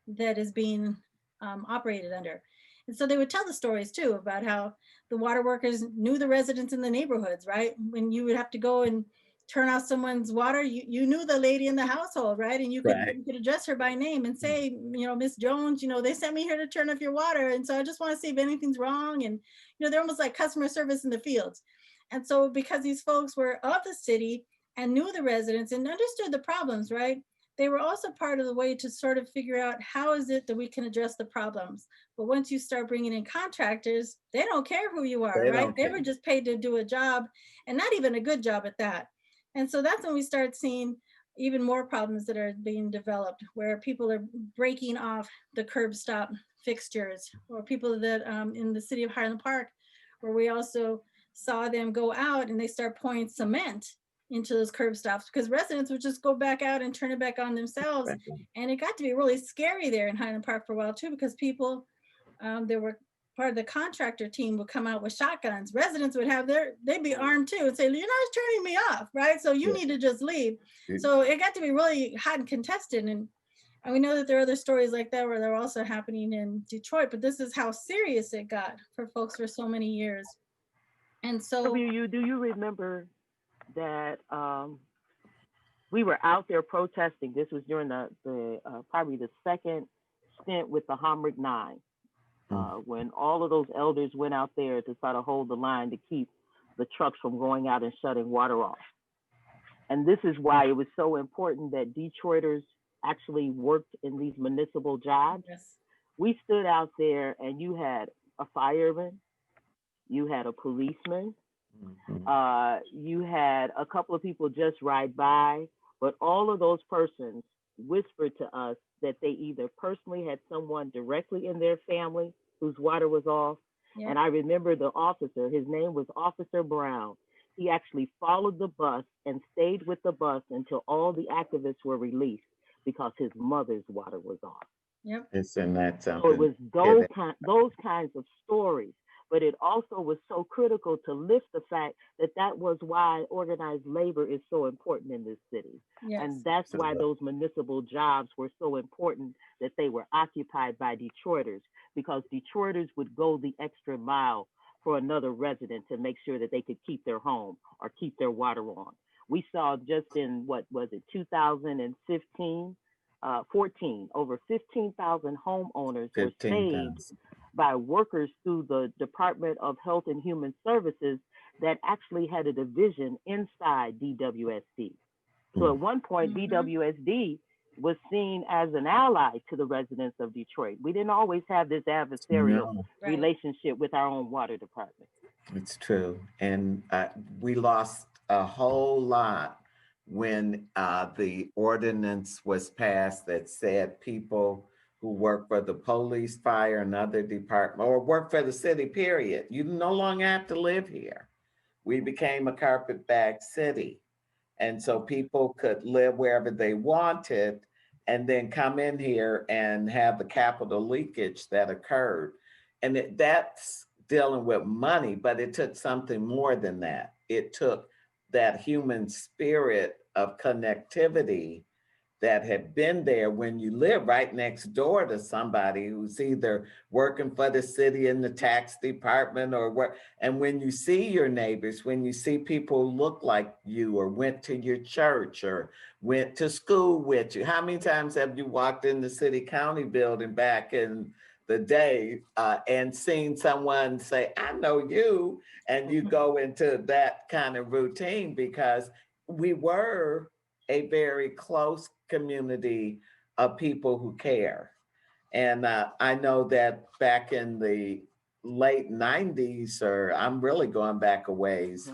that is being operated under. And so they would tell the stories too about how the water workers knew the residents in the neighborhoods, right? When you would have to go and turn off someone's water, you knew the lady in the household, right? And you could address her by name and say, you know, Miss Jones, you know, they sent me here to turn off your water. And so I just want to see if anything's wrong. And, you know, they're almost like customer service in the fields. And so because these folks were of the city and knew the residents and understood the problems, right? They were also part of the way to sort of figure out how is it that we can address the problems. But once you start bringing in contractors, they don't care who you are, right? They were just paid to do a job, and not even a good job at that. And so that's when we start seeing even more problems that are being developed, where people are breaking off the curb stop fixtures, or people that in the city of Highland Park, where we also saw them go out and they start pouring cement into those curb stops because residents would just go back out and turn it back on themselves. And it got to be really scary there in Highland Park for a while too, because people that were part of the contractor team would come out with shotguns. Residents would have they'd be armed too and say, you're not turning me off, right? So you need to just leave. So it got to be really hot and contested. And we know that there are other stories like that where they're also happening in Detroit, but this is how serious it got for folks for so many years. And so, do you remember that we were out there protesting? This was during the probably the second stint with the Homrick 9, when all of those elders went out there to try to hold the line to keep the trucks from going out and shutting water off. And this is why it was so important that Detroiters actually worked in these municipal jobs. yes. We stood out there and you had a fireman, you had a policeman, you had a couple of people just ride by, but all of those persons whispered to us that they either personally had someone directly in their family whose water was off. Yeah. And I remember the officer, his name was Officer Brown. He actually followed the bus and stayed with the bus until all the activists were released because his mother's water was off. Yep. Isn't that something? So it was those kinds of stories. But it also was so critical to lift the fact that that was why organized labor is so important in this city. Yes. And that's why those municipal jobs were so important, that they were occupied by Detroiters, because Detroiters would go the extra mile for another resident to make sure that they could keep their home or keep their water on. We saw just in, 2015, 14, over 15,000 homeowners were saved by workers through the Department of Health and Human Services that actually had a division inside DWSD. So at one point, DWSD was seen as an ally to the residents of Detroit. We didn't always have this adversarial relationship with our own water department. It's true. And we lost a whole lot when the ordinance was passed that said people who work for the police, fire, and other department, or work for the city, period, you no longer have to live here. We became a carpetbag city. And so people could live wherever they wanted and then come in here and have the capital leakage that occurred. And that's dealing with money, but it took something more than that. It took that human spirit of connectivity that had been there when you live right next door to somebody who's either working for the city in the tax department or work. And when you see your neighbors, when you see people who look like you or went to your church or went to school with you, how many times have you walked in the city county building back in the day and seen someone say, I know you, and you go into that kind of routine because we were a very close community of people who care. And I know that back in the late 90s, or I'm really going back a ways,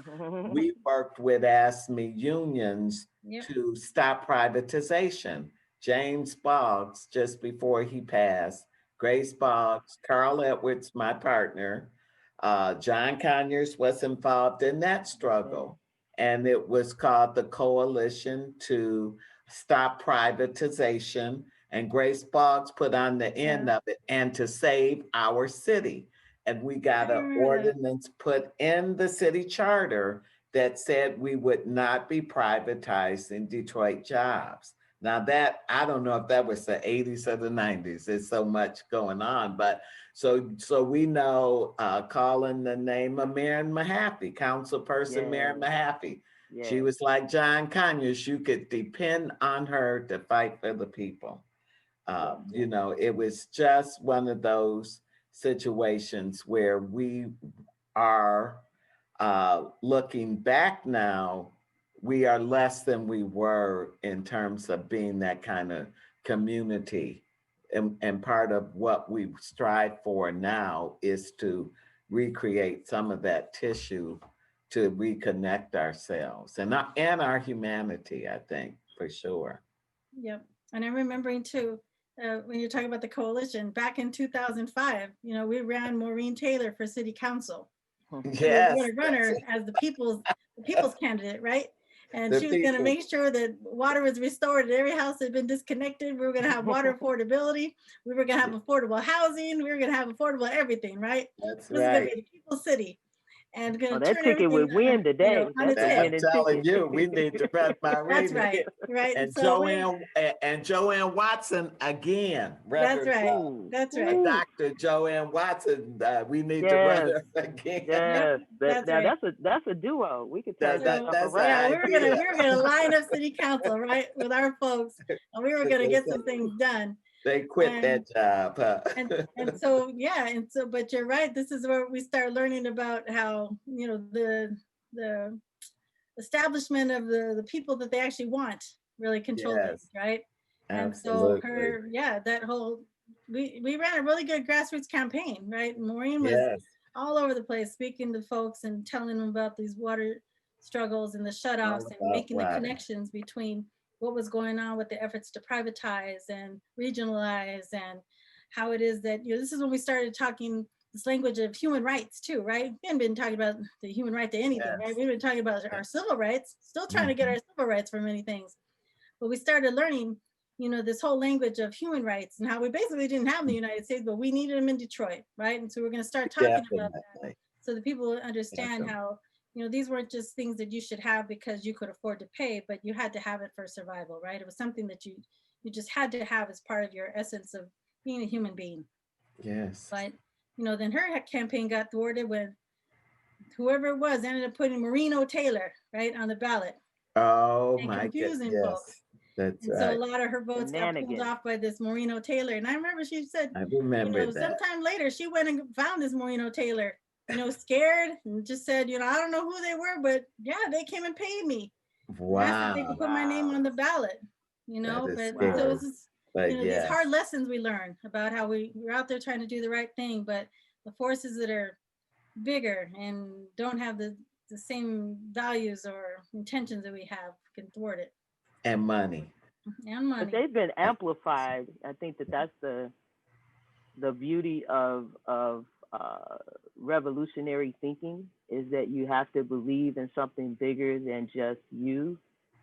we worked with ASME unions Yep. to stop privatization. James Boggs, just before he passed, Grace Boggs, Carl Edwards, my partner, John Conyers was involved in that struggle. And it was called the Coalition to Stop Privatization. And Grace Boggs put on the end of it, and to save our city. And we got an ordinance put in the city charter that said we would not be privatizing Detroit jobs. Now that, I don't know if that was the 80s or the 90s. There's so much going on, but so we know, calling the name of Maren Mahaffey, Councilperson Maren Mahaffey. She was like John Conyers. You could depend on her to fight for the people. You know, it was just one of those situations where we are looking back now, we are less than we were in terms of being that kind of community. And part of what we strive for now is to recreate some of that tissue to reconnect ourselves and our humanity, I think, for sure. Yep. And I'm remembering too, when you're talking about the coalition, back in 2005, you know, we ran Maureen Taylor for city council. Yes. We were going to run her as the people's candidate, right? And The she was going to people. make sure that water was restored and every house had been disconnected. We were going to have water affordability. We were going to have affordable housing. We were going to have affordable everything, right? That's This is going right. to be the people's city. And going to that turn ticket everything would win today. you know, on its That's a head. winning I'm telling ticket. you, we need to run my That's reading. right, right. And So Joanne Watson again. that's right. Ooh. That's right. Dr. Joanne Watson, we need to run Yes. her again. Yes, That's now right. that's a duo. We could turn That- that that's around. Yeah, an we idea. were gonna line up city council, right, with our folks, and we were gonna get some things done. They quit that job. Huh? And so yeah, and so but you're right. This is where we start learning about how, you know, the establishment of the people that they actually want really control things, Yes, right? And so absolutely. that whole we ran a really good grassroots campaign, right? Maureen was Yes. all over the place speaking to folks and telling them about these water struggles and the All shutoffs and about making the water. connections between what was going on with the efforts to privatize and regionalize, and how it is that, you know, this is when we started talking this language of human rights too, right? We hadn't been talking about the human right to anything, right? Yes. We've been talking about our civil rights, still trying to get Mhm. our civil rights for many things. But we started learning, you know, this whole language of human rights and how we basically didn't have in the United States, but we needed them in Detroit, right? And so we're going to start talking about that Definitely. so that people understand Definitely. how, you know, these weren't just things that you should have because you could afford to pay, but you had to have it for survival, right? It was something that you just had to have as part of your essence of being a human being. Yes. But, you know, then her campaign got thwarted when whoever it was ended up putting Maureen Taylor, right, on the ballot Oh and my goodness. confusing folks. Yes. That's And so a right. lot of her votes got pulled Shenanigans. off by this Maureen Taylor. And I remember she said, I you remember know, that. sometime later she went and found this Maureen Taylor, you know, scared, and just said, you know, I don't know who they were, but yeah, they came and paid me and asked if they Wow. could put my name Wow. on the ballot, you That know. is But so Wow. scary. it's just, But you know, these yes. hard lessons we learn about how we're out there trying to do the right thing, but the forces that are bigger and don't have the same values or intentions that we have can thwart it. And money. And But money. they've been amplified. I think that's the beauty of revolutionary thinking, is that you have to believe in something bigger than just you.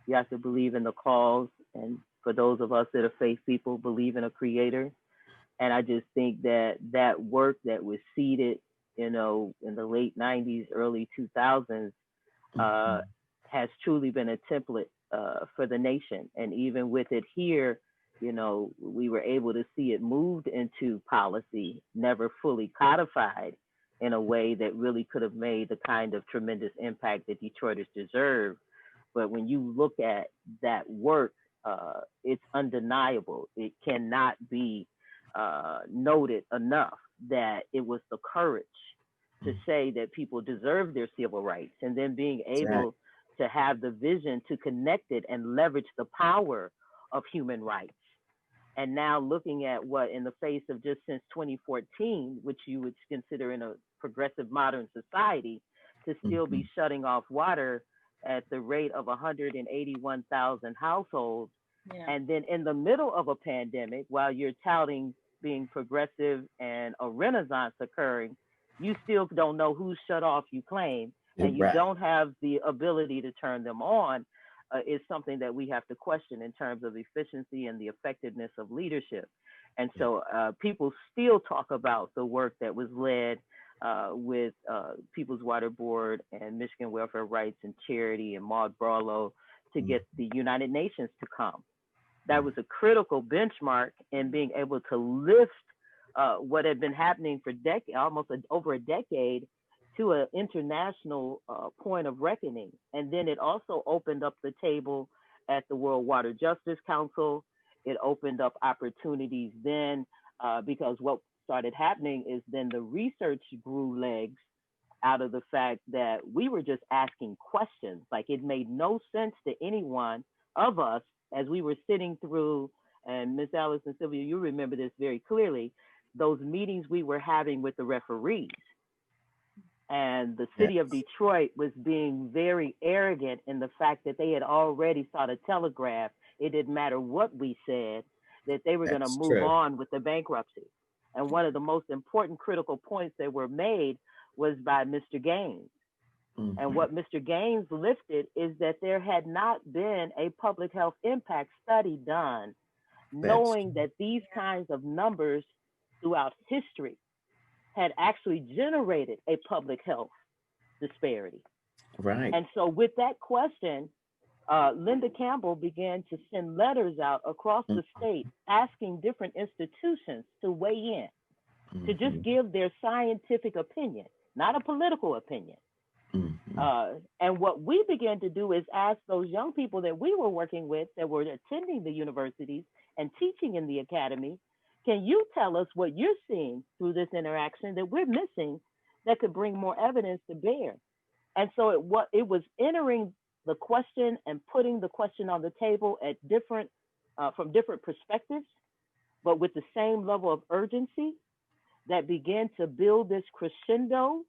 You have to believe in the cause, and for those of us that are faith people, believe in a creator. And I just think that work that was seeded, you know, in the late 90s, early 2000s, Mhm. has truly been a template for the nation. And even with it here, you know, we were able to see it moved into policy, never fully codified in a way that really could have made the kind of tremendous impact that Detroiters deserve. But when you look at that work, it's undeniable. It cannot be noted enough that it was the courage to say that people deserve their civil rights, and then being That's right. able to have the vision to connect it and leverage the power of human rights And now looking at what in the face of just since 2014, which you would consider in a progressive modern society, to still be shutting off water at the rate of 181,000 households. Yeah. And then in the middle of a pandemic, while you're touting being progressive and a renaissance occurring, you still don't know who's shut off, you claim, and you don't have the ability to turn them on, is something that we have to question in terms of efficiency and the effectiveness of leadership. And so people still talk about the work that was led with People's Water Board and Michigan Welfare Rights and Charity and Maud Barlow to get the United Nations to come. That was a critical benchmark in being able to lift what had been happening for almost over a decade to an international point of reckoning. And then it also opened up the table at the World Water Justice Council. It opened up opportunities then because what started happening is then the research grew legs out of the fact that we were just asking questions. Like, it made no sense to any one of us as we were sitting through, and Ms. Alice and Sylvia, you remember this very clearly, those meetings we were having with the referees. And the city of Detroit was being very arrogant in the fact that they had already saw the telegraph. It didn't matter what we said, that they were going to move on with the bankruptcy. And one of the most important critical points that were made was by Mr. Gaines. And what Mr. Gaines lifted is that there had not been a public health impact study done, knowing that these kinds of numbers throughout history had actually generated a public health disparity. Right. And so with that question, Linda Campbell began to send letters out across the state asking different institutions to weigh in, to just give their scientific opinion, not a political opinion. And what we began to do is ask those young people that we were working with that were attending the universities and teaching in the academy, can you tell us what you're seeing through this interaction that we're missing that could bring more evidence to bear? And so it was entering the question and putting the question on the table at different, from different perspectives, but with the same level of urgency that began to build this crescendo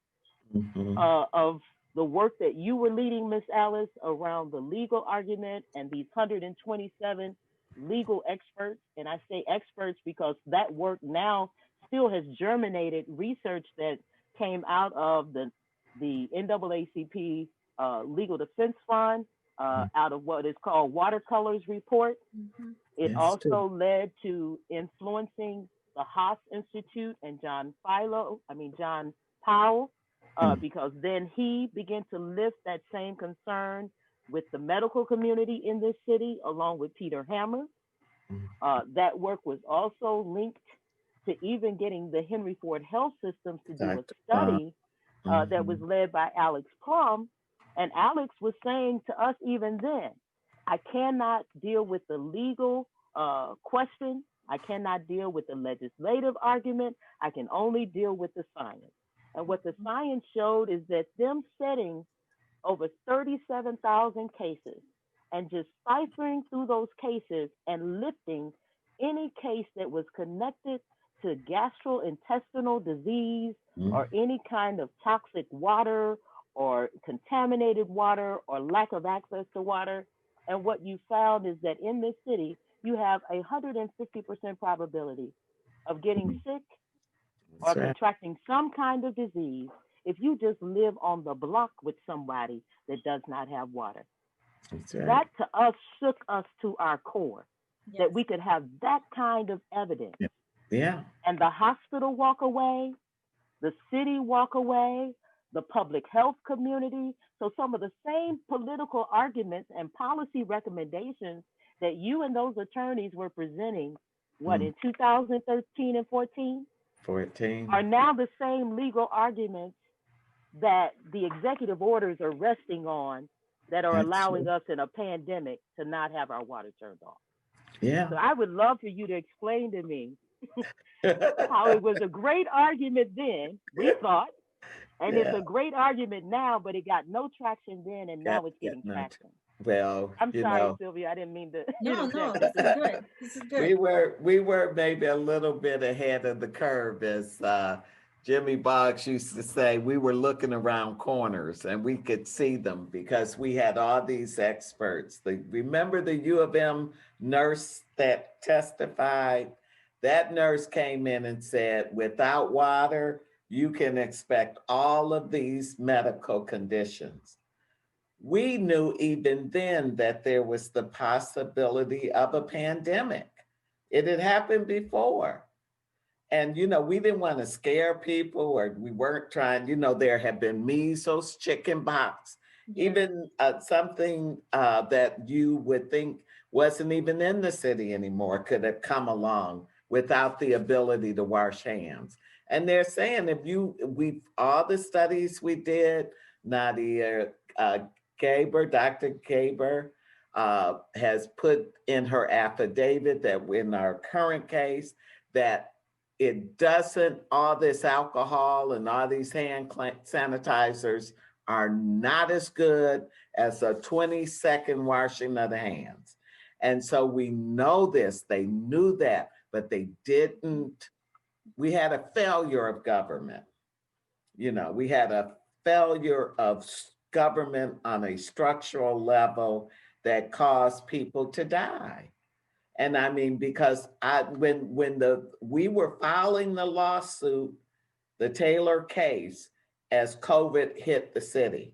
of the work that you were leading, Ms. Alice, around the legal argument and these 127 legal experts. And I say experts because that work now still has germinated research that came out of the NAACP Legal Defense Fund, out of what is called Watercolors Report. It also led to influencing the Haas Institute and John Powell, because then he began to lift that same concern with the medical community in this city, along with Peter Hammer. That work was also linked to even getting the Henry Ford Health System to do a study that was led by Alex Plum. And Alex was saying to us even then, I cannot deal with the legal question. I cannot deal with the legislative argument. I can only deal with the science. And what the science showed is that them setting over 37,000 cases and just ciphering through those cases and lifting any case that was connected to gastrointestinal disease or any kind of toxic water or contaminated water or lack of access to water. And what you found is that in this city, you have a 150% probability of getting sick or contracting some kind of disease if you just live on the block with somebody that does not have water. That to us shook us to our core, that we could have that kind of evidence. And the hospital walk away, the city walk away, the public health community. So some of the same political arguments and policy recommendations that you and those attorneys were presenting, in 2013 and 14? Are now the same legal arguments that the executive orders are resting on that are allowing us in a pandemic to not have our water turned off. So I would love for you to explain to me how it was a great argument then, we thought, and it's a great argument now, but it got no traction then, and now it's getting traction. Well, I'm you sorry, know, Sylvia. I didn't mean to No, no, interject. this is good. This is we good. were maybe a little bit ahead of the curve, as Jimmy Boggs used to say. We were looking around corners and we could see them because we had all these experts. Remember the U of M nurse that testified? That nurse came in and said, without water, you can expect all of these medical conditions. We knew even then that there was the possibility of a pandemic. It had happened before. And, we didn't want to scare people, or we weren't trying, there had been measles, chicken pox, Yeah. even something that you would think wasn't even in the city anymore could have come along without the ability to wash hands. And they're saying all the studies we did, Nadia Dr. Gaber, has put in her affidavit that in our current case, that it doesn't, all this alcohol and all these hand sanitizers are not as good as a 20-second washing of the hands. And so we know this, they knew that, but they didn't. We had a failure of government. We had a failure of government on a structural level that caused people to die. And I mean, because we were filing the lawsuit, the Taylor case, as COVID hit the city,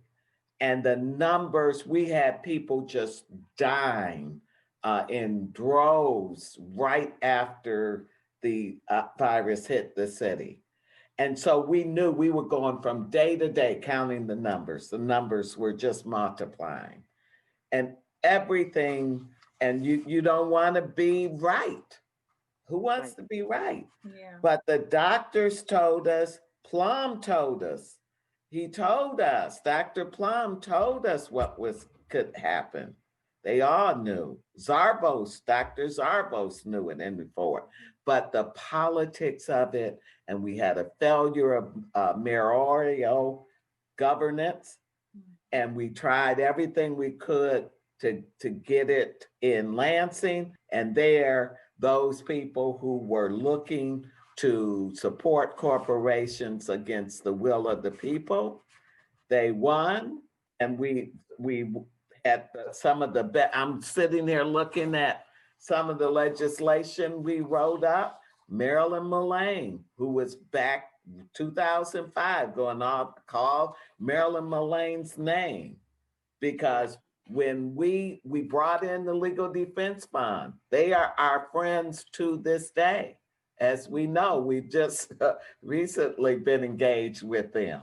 and the numbers, we had people just dying in droves right after the virus hit the city. And so we knew we were going from day to day counting the numbers. The numbers were just multiplying. And everything, and you don't want to be right. Who wants Right. to be right? Yeah. But the doctors told us, Plum told us, he told us, Dr. Plum told us what could happen. They all knew. Dr. Zarbos knew it and before. But the politics of it, and we had a failure of mayoral governance, and we tried everything we could to get it in Lansing. And there, those people who were looking to support corporations against the will of the people, they won. And we had some of the best. I'm sitting here looking at some of the legislation we wrote up. Marilyn Mullane, who was back 2005 going off, called Marilyn Mullane's name, because when we brought in the legal defense bond, they are our friends to this day. As we know, we've just recently been engaged with them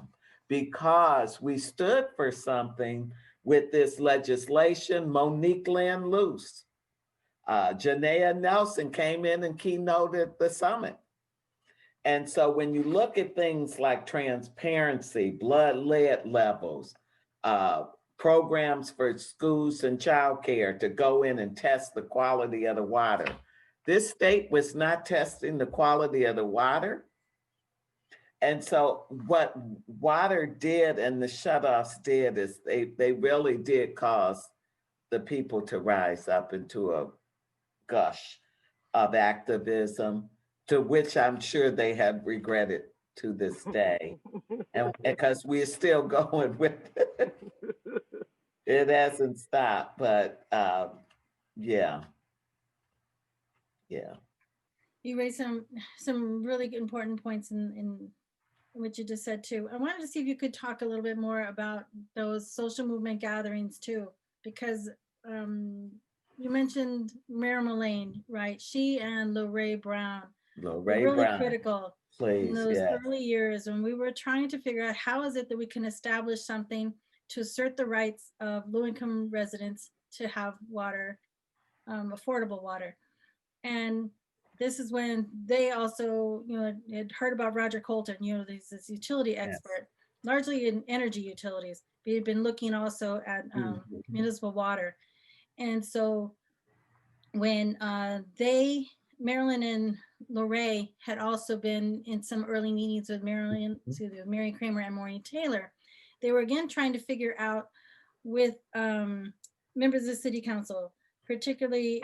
because we stood for something with this legislation. Monique Lynn Luce, Janaea Nelson came in and keynoted the summit. And so when you look at things like transparency, blood lead levels, programs for schools and childcare to go in and test the quality of the water, this state was not testing the quality of the water. And so what water did and the shutoffs did is they really did cause the people to rise up into a gush of activism, to which I'm sure they have regretted to this day. And because we're still going with it, it hasn't stopped. But yeah, yeah. You raised some really important points in what you just said too. I wanted to see if you could talk a little bit more about those social movement gatherings too, because you mentioned Mary Mullane, right? She and Lorraine Brown were Ray really Brown, critical in please, those yes. early years when we were trying to figure out how is it that we can establish something to assert the rights of low-income residents to have water, affordable water. And this is when they also, had heard about Roger Colton, this utility Yes. expert, largely in energy utilities. But he'd been looking also at municipal water. And so when Marilyn and Lorraine had also been in some early meetings with Mary Kramer and Maureen Taylor, they were again trying to figure out with members of the city council, particularly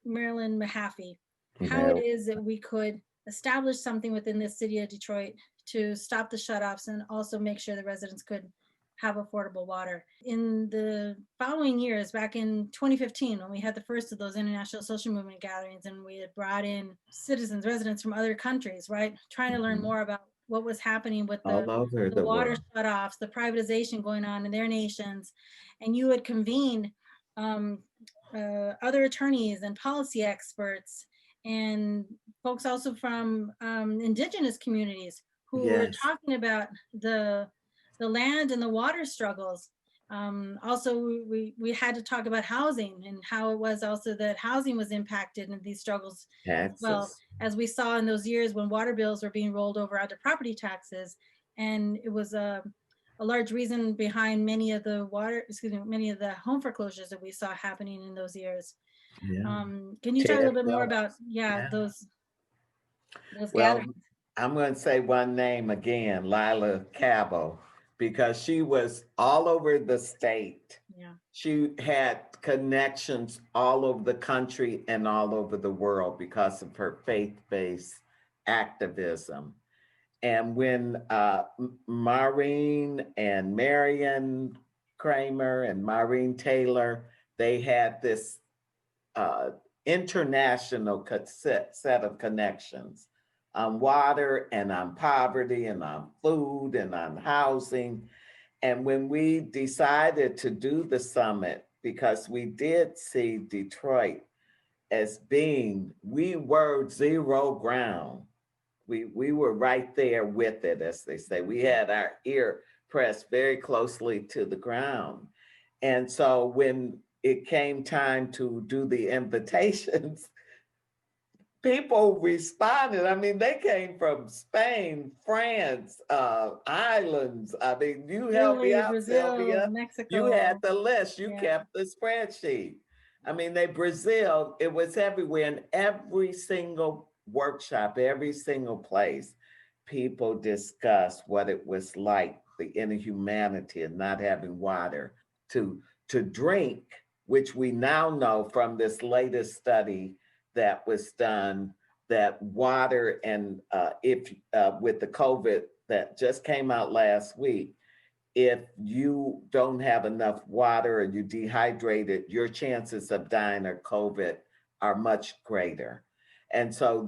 Marilyn Mahaffey, how it No. is that we could establish something within the city of Detroit to stop the shutoffs and also make sure the residents could have affordable water. In the following years, back in 2015, when we had the first of those international social movement gatherings, and we had brought in citizens, residents from other countries, right, trying to learn more about what was happening with All over the the water world. shutoffs, the privatization going on in their nations, and you would convene other attorneys and policy experts and folks also from indigenous communities who were Yes. talking about the land and the water struggles. Also, we had to talk about housing and how it was also that housing was impacted in these struggles as well, Taxes. as we saw in those years when water bills were being rolled over onto property taxes. And it was a large reason behind many of the many of the home foreclosures that we saw happening in those years. Yeah. Can you talk a Ted little bit more about, Phillips. yeah, Yeah. those Well, gatherings? I'm going to say one name again, Lila Cabo, because she was all over the state. Yeah. She had connections all over the country and all over the world because of her faith-based activism. And when Maureen and Marion Kramer and Maureen Taylor, they had this uh, international set of connections on water and on poverty and on food and on housing. And when we decided to do the summit, because we did see Detroit as being, we were zero ground. We were right there with it, as they say. We had our ear pressed very closely to the ground. And so when it came time to do the invitations, people responded. I mean, they came from Spain, France, islands. I mean, you helped me Italy, out, Brazil, Sylvia. You had Mexico. the list. You Yeah. kept the spreadsheet. I mean, Brazil, it was everywhere. In every single workshop, every single place, people discussed what it was like, the inhumanity of not having water to drink, which we now know from this latest study that was done, that water and if with the COVID that just came out last week, if you don't have enough water or you dehydrated, your chances of dying of COVID are much greater. And so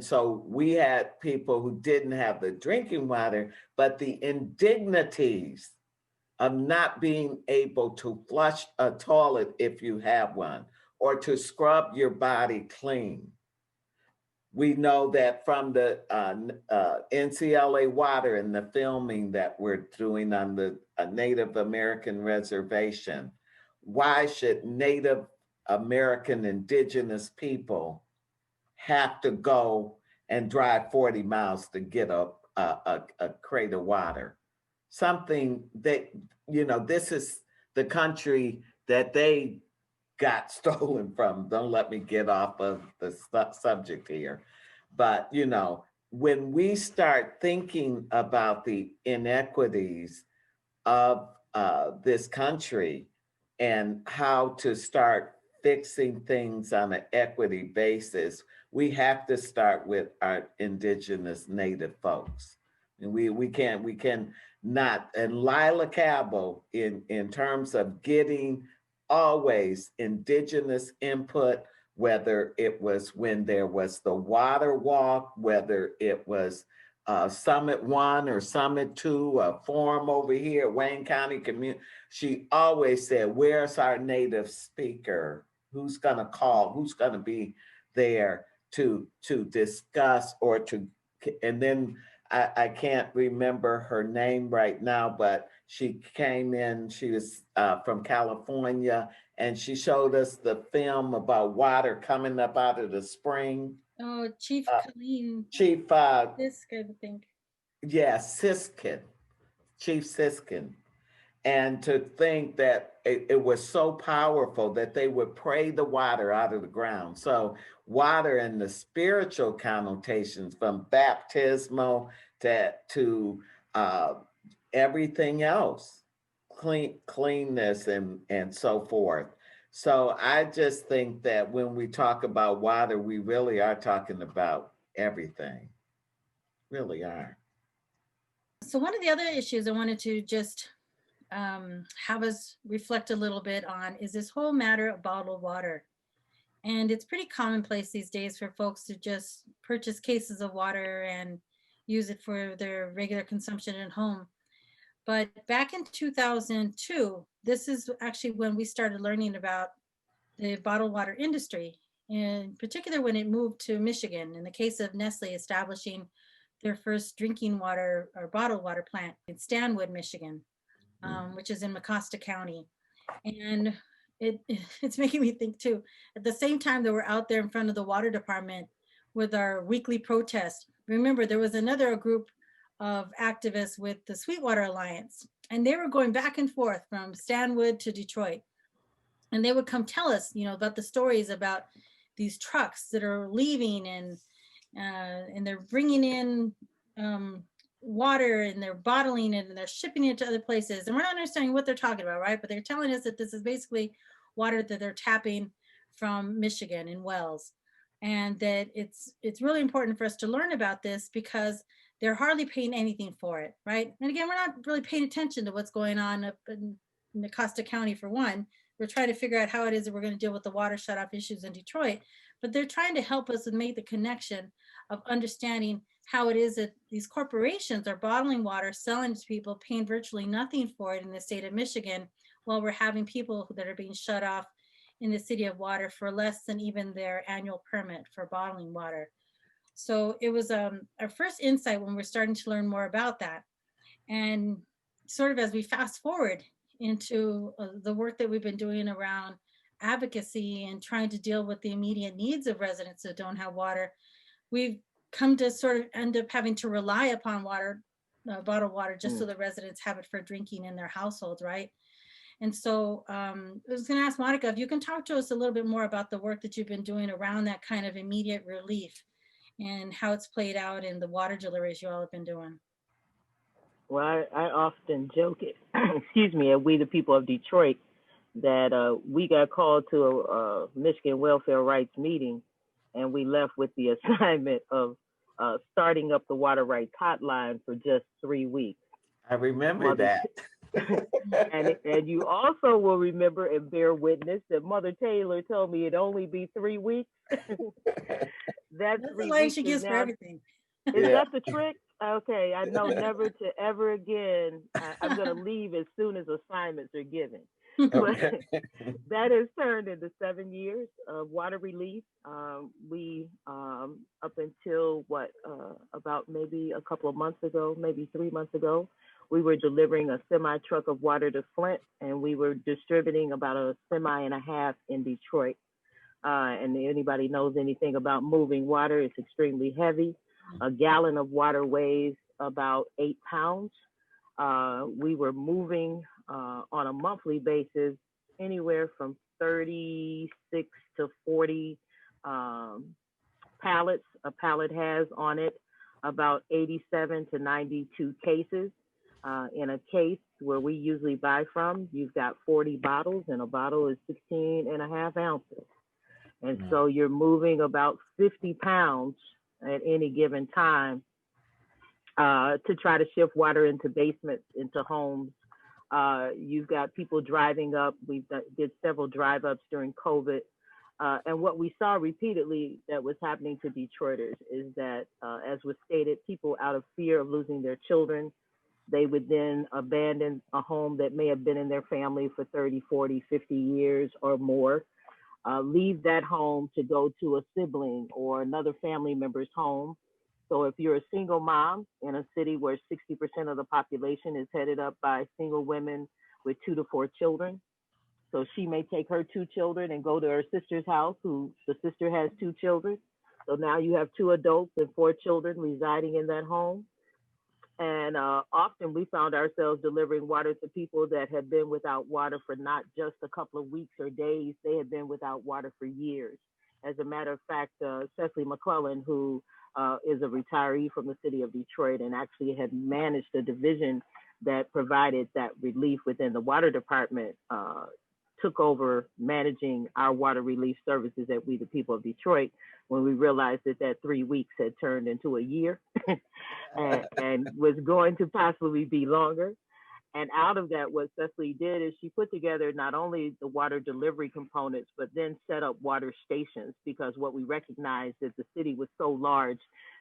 so we had people who didn't have the drinking water, but the indignities of not being able to flush a toilet if you have one, or to scrub your body clean. We know that from the NCLA water and the filming that we're doing on the Native American reservation. Why should Native American indigenous people have to go and drive 40 miles to get a crate of water? Something that, this is the country that they got stolen from. Don't let me get off of the subject here. But, when we start thinking about the inequities of this country and how to start fixing things on an equity basis, we have to start with our indigenous native folks. And we can not, and Lila Cabo in terms of getting always indigenous input, whether it was when there was the water walk, whether it was Summit 1 or Summit 2, a forum over here at Wayne County Community. She always said, where's our native speaker? Who's going to call? Who's going to be there to discuss or to, and then I can't remember her name right now, but she came in, she was from California, and she showed us the film about water coming up out of the spring. Oh, Chief Colleen. Chief, This I think. yeah, Siskin, Chief Siskin. And to think that it was so powerful that they would pray the water out of the ground. So water and the spiritual connotations from baptismal to everything else, cleanness and so forth. So I just think that when we talk about water, we really are talking about everything, really are. So one of the other issues I wanted to just have us reflect a little bit on is this whole matter of bottled water. And it's pretty commonplace these days for folks to just purchase cases of water and use it for their regular consumption at home. But back in 2002, this is actually when we started learning about the bottled water industry, in particular when it moved to Michigan, in the case of Nestle establishing their first drinking water or bottled water plant in Stanwood, Michigan, which is in Mecosta County. And it's making me think too, at the same time that we're out there in front of the water department with our weekly protest, remember there was another group of activists with the Sweetwater Alliance, and they were going back and forth from Stanwood to Detroit. And they would come tell us, about the stories about these trucks that are leaving and they're bringing in water and they're bottling it and they're shipping it to other places. And we're not understanding what they're talking about, right? But they're telling us that this is basically water that they're tapping from Michigan in wells. And that it's really important for us to learn about this because they're hardly paying anything for it, right? And again, we're not really paying attention to what's going on up in Mecosta County for one. We're trying to figure out how it is that we're going to deal with the water shutoff issues in Detroit, but they're trying to help us and make the connection of understanding how it is that these corporations are bottling water, selling to people, paying virtually nothing for it in the state of Michigan, while we're having people that are being shut off in the city of water for less than even their annual permit for bottling water. So it was our first insight when we're starting to learn more about that. And sort of as we fast forward into the work that we've been doing around advocacy and trying to deal with the immediate needs of residents that don't have water, we've come to sort of end up having to rely upon water, bottled water, just so the residents have it for drinking in their households, right? And so I was going to ask Monica if you can talk to us a little bit more about the work that you've been doing around that kind of immediate relief and how it's played out in the water deliveries you all have been doing. Well, I often joke it, excuse me, at We the People of Detroit, that we got called to a Michigan Welfare Rights meeting, and we left with the assignment of starting up the water rights hotline for just 3 weeks. I remember that. and you also will remember and bear witness that Mother Taylor told me it'd only be 3 weeks. That's the line she gives for everything. Is that the trick? Okay, I know never to ever again. I'm going to leave as soon as assignments are given. But that has turned into 7 years of water relief. We, up until about maybe a couple of months ago, maybe 3 months ago, we were delivering a semi truck of water to Flint, and we were distributing about a semi and a half in Detroit. And anybody knows anything about moving water, it's extremely heavy. A gallon of water weighs about 8 pounds. We were moving on a monthly basis anywhere from 36 to 40 pallets. A pallet has on it about 87 to 92 cases. In a case where we usually buy from, you've got 40 bottles, and a bottle is 16 and a half ounces. And so you're moving about 50 pounds at any given time to try to shift water into basements, into homes. You've got people driving up. We did several drive-ups during COVID. And what we saw repeatedly that was happening to Detroiters is that, as was stated, people out of fear of losing their children, they would then abandon a home that may have been in their family for 30, 40, 50 years or more, leave that home to go to a sibling or another family member's home. So if you're a single mom in a city where 60% of the population is headed up by single women with 2 to 4 children, so she may take her 2 children and go to her sister's house, who the sister has 2 children. So now you have 2 adults and 4 children residing in that home. And often we found ourselves delivering water to people that had been without water for not just a couple of weeks or days, they had been without water for years. As a matter of fact, Cecily McClellan, who is a retiree from the city of Detroit and actually had managed a division that provided that relief within the water department took over managing our water relief services at We the People of Detroit when we realized that 3 weeks had turned into a year and was going to possibly be longer. And out of that, what Cecily did is she put together not only the water delivery components, but then set up water stations, because what we recognized is the city was so large,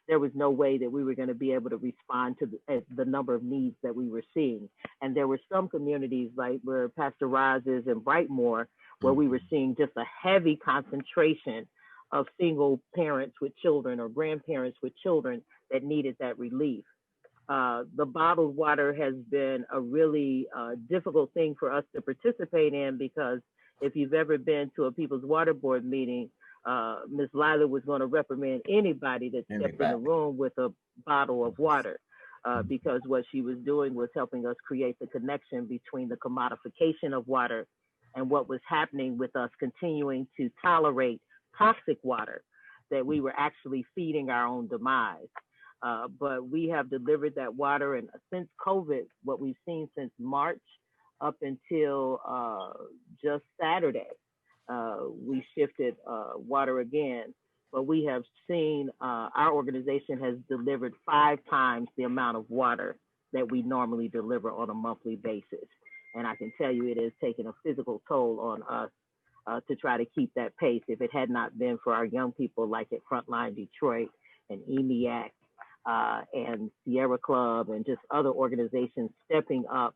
there was no way that we were going to be able to respond to the number of needs that we were seeing. And there were some communities like where Pastor Roz is in Brightmoor, where we were seeing just a heavy concentration of single parents with children or grandparents with children that needed that relief. The bottled water has been a really difficult thing for us to participate in, because if you've ever been to a People's Water Board meeting, Ms. Lila was going to reprimand anybody that stepped in the room with a bottle of water, because what she was doing was helping us create the connection between the commodification of water and what was happening with us continuing to tolerate toxic water, that we were actually feeding our own demise. But we have delivered that water, and since COVID, what we've seen since March up until just Saturday, we shifted water again. But we have seen our organization has delivered 5 times the amount of water that we normally deliver on a monthly basis. And I can tell you it has taken a physical toll on us to try to keep that pace. If it had not been for our young people like at Frontline Detroit and EMEAC, and Sierra Club and just other organizations stepping up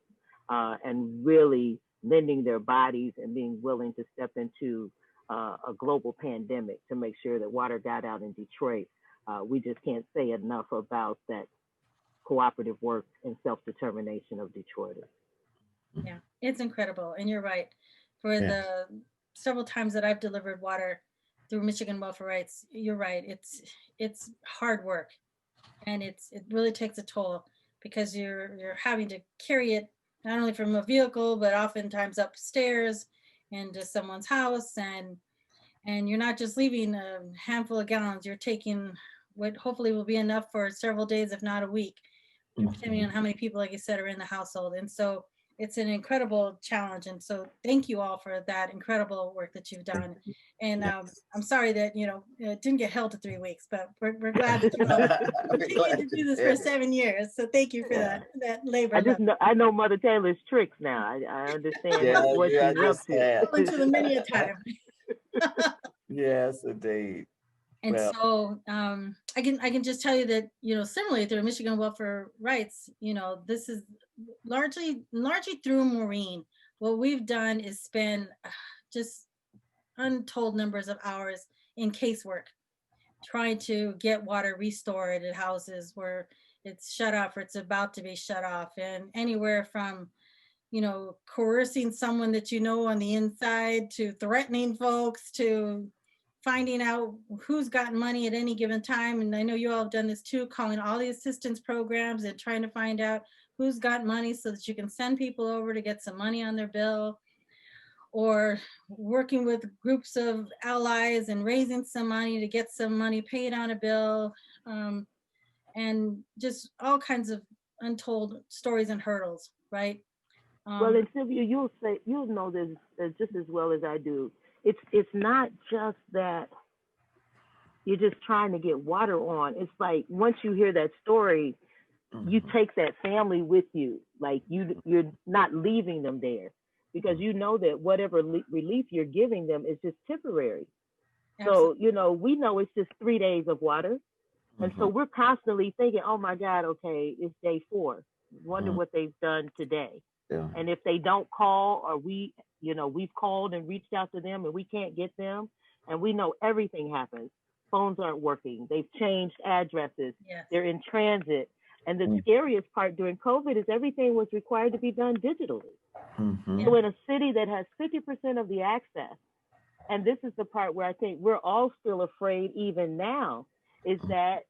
and really lending their bodies and being willing to step into a global pandemic to make sure that water got out in Detroit. We just can't say enough about that cooperative work and self-determination of Detroiters. Yeah, it's incredible. And you're right. For the several times that I've delivered water through Michigan Welfare Rights, you're right. It's hard work. And it really takes a toll, because you're having to carry it not only from a vehicle, but oftentimes upstairs into someone's house, and you're not just leaving a handful of gallons. You're taking what hopefully will be enough for several days, if not a week, depending on how many people, like you said, are in the household. And so it's an incredible challenge. And so thank you all for that incredible work that you've done. And I'm sorry that, it didn't get held to 3 weeks, but we're glad that you all continued to do this for 7 years. So thank you for that labor. I know Mother Taylor's tricks now. I understand what she's up to. Into the many a time. Yes, indeed. And so I can just tell you that, similarly through Michigan Welfare Rights, this is largely through Maureen. What we've done is spend just untold numbers of hours in casework, trying to get water restored at houses where it's shut off or it's about to be shut off. And anywhere from, coercing someone that on the inside, to threatening folks, to finding out who's gotten money at any given time. And I know you all have done this too, calling all the assistance programs and trying to find out who's got money so that you can send people over to get some money on their bill, or working with groups of allies and raising some money to get some money paid on a bill, and just all kinds of untold stories and hurdles, right? Well, and Sylvia, you'll know this just as well as I do. It's not just that you're just trying to get water on. It's like once you hear that story, you take that family with you. Like you're not leaving them there, because you know that whatever relief you're giving them is just temporary. Absolutely. So, we know it's just 3 days of water. And so we're constantly thinking, oh my God, okay, it's day 4. Wonder what they've done today. Yeah. And if they don't call, or we've called and reached out to them and we can't get them, and we know everything happens. Phones aren't working. They've changed addresses. Yes. They're in transit. And the scariest part during COVID is everything was required to be done digitally. So in a city that has 50% of the access, and this is the part where I think we're all still afraid even now, is that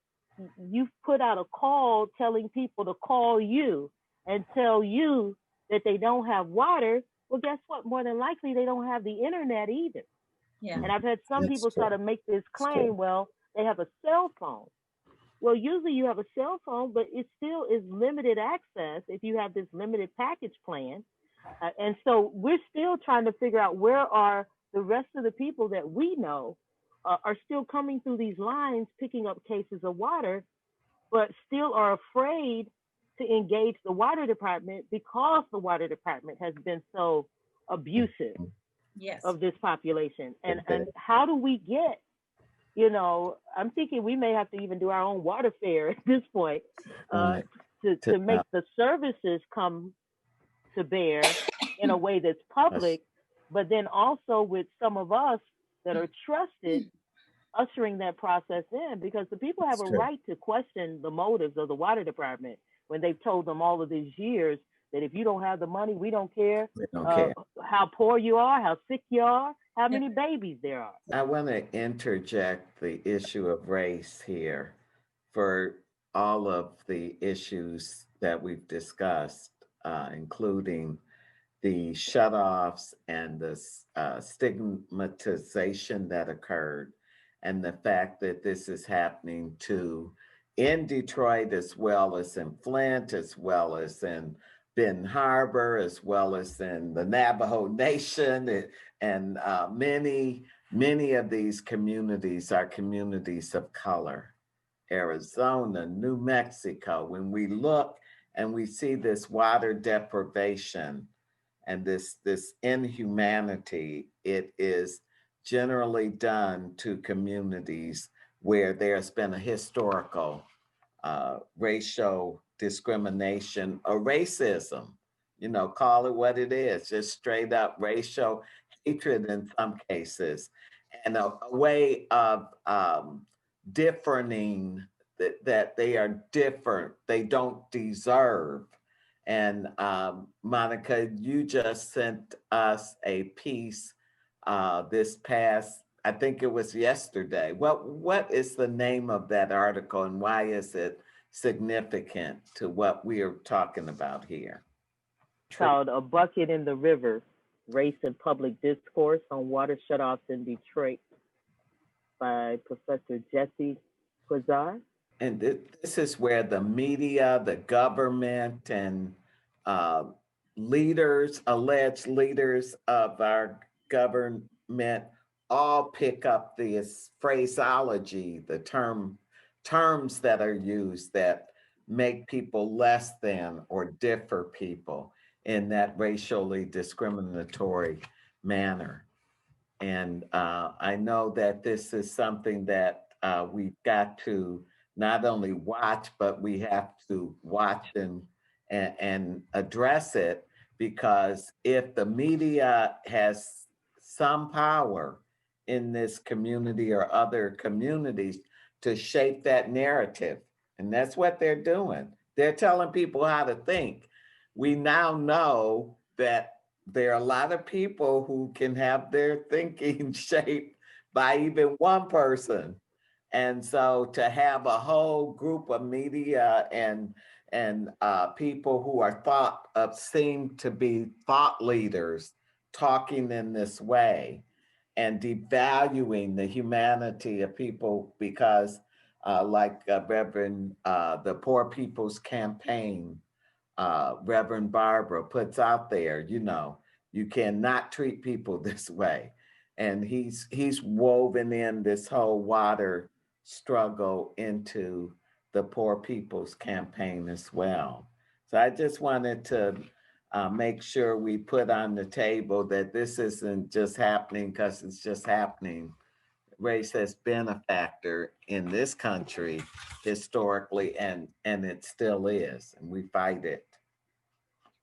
you've put out a call telling people to call you and tell you that they don't have water. Well, guess what? More than likely, they don't have the internet either. Yeah. And I've had some people try to make this claim, well, they have a cell phone. Well, usually you have a cell phone, but it still is limited access if you have this limited package plan. And so we're still trying to figure out where are the rest of the people that we know are still coming through these lines, picking up cases of water, but still are afraid to engage the water department because the water department has been so abusive Yes. of this population. And how do we get, you know, I'm thinking we may have to even do our own water fair at this point to make the services come to bear in a way that's public, but then also with some of us that are trusted ushering that process in, because the people have a right to question the motives of the water department when they've told them all of these years that if you don't have the money, we don't care, how poor you are, how sick you are, how many babies there are. I want to interject the issue of race here for all of the issues that we've discussed, including the shutoffs and the stigmatization that occurred, and the fact that this is happening in Detroit as well as in Flint, as well as in Ben Harbor, as well as in the Navajo Nation, and many of these communities are communities of color. Arizona, New Mexico, when we look and we see this water deprivation and this inhumanity, it is generally done to communities where there's been a historical racial discrimination or racism, call it what it is, just straight up racial hatred in some cases, and a way of differing that they are different, they don't deserve. And Monica, you just sent us a piece this past, I think it was yesterday. What is the name of that article and why is it significant to what we are talking about here? Called A Bucket in the River, Race and Public Discourse on Water Shutoffs in Detroit by Professor Jesse Quazar. And this is where the media, the government, and alleged leaders of our government all pick up this phraseology, the terms that are used that make people less than or differ people in that racially discriminatory manner. And I know that this is something that we've got to not only watch, but we have to watch and address it, because if the media has some power in this community or other communities to shape that narrative, and that's what they're doing. They're telling people how to think. We now know that there are a lot of people who can have their thinking shaped by even one person. And so to have a whole group of media and people who are thought of, seem to be thought leaders, talking in this way and devaluing the humanity of people, because like Reverend, the Poor People's Campaign, Reverend Barbara puts out there, you cannot treat people this way. And he's woven in this whole water struggle into the Poor People's Campaign as well. So I just wanted to make sure we put on the table that this isn't just happening because it's just happening. Race has been a factor in this country historically, and it still is, and we fight it.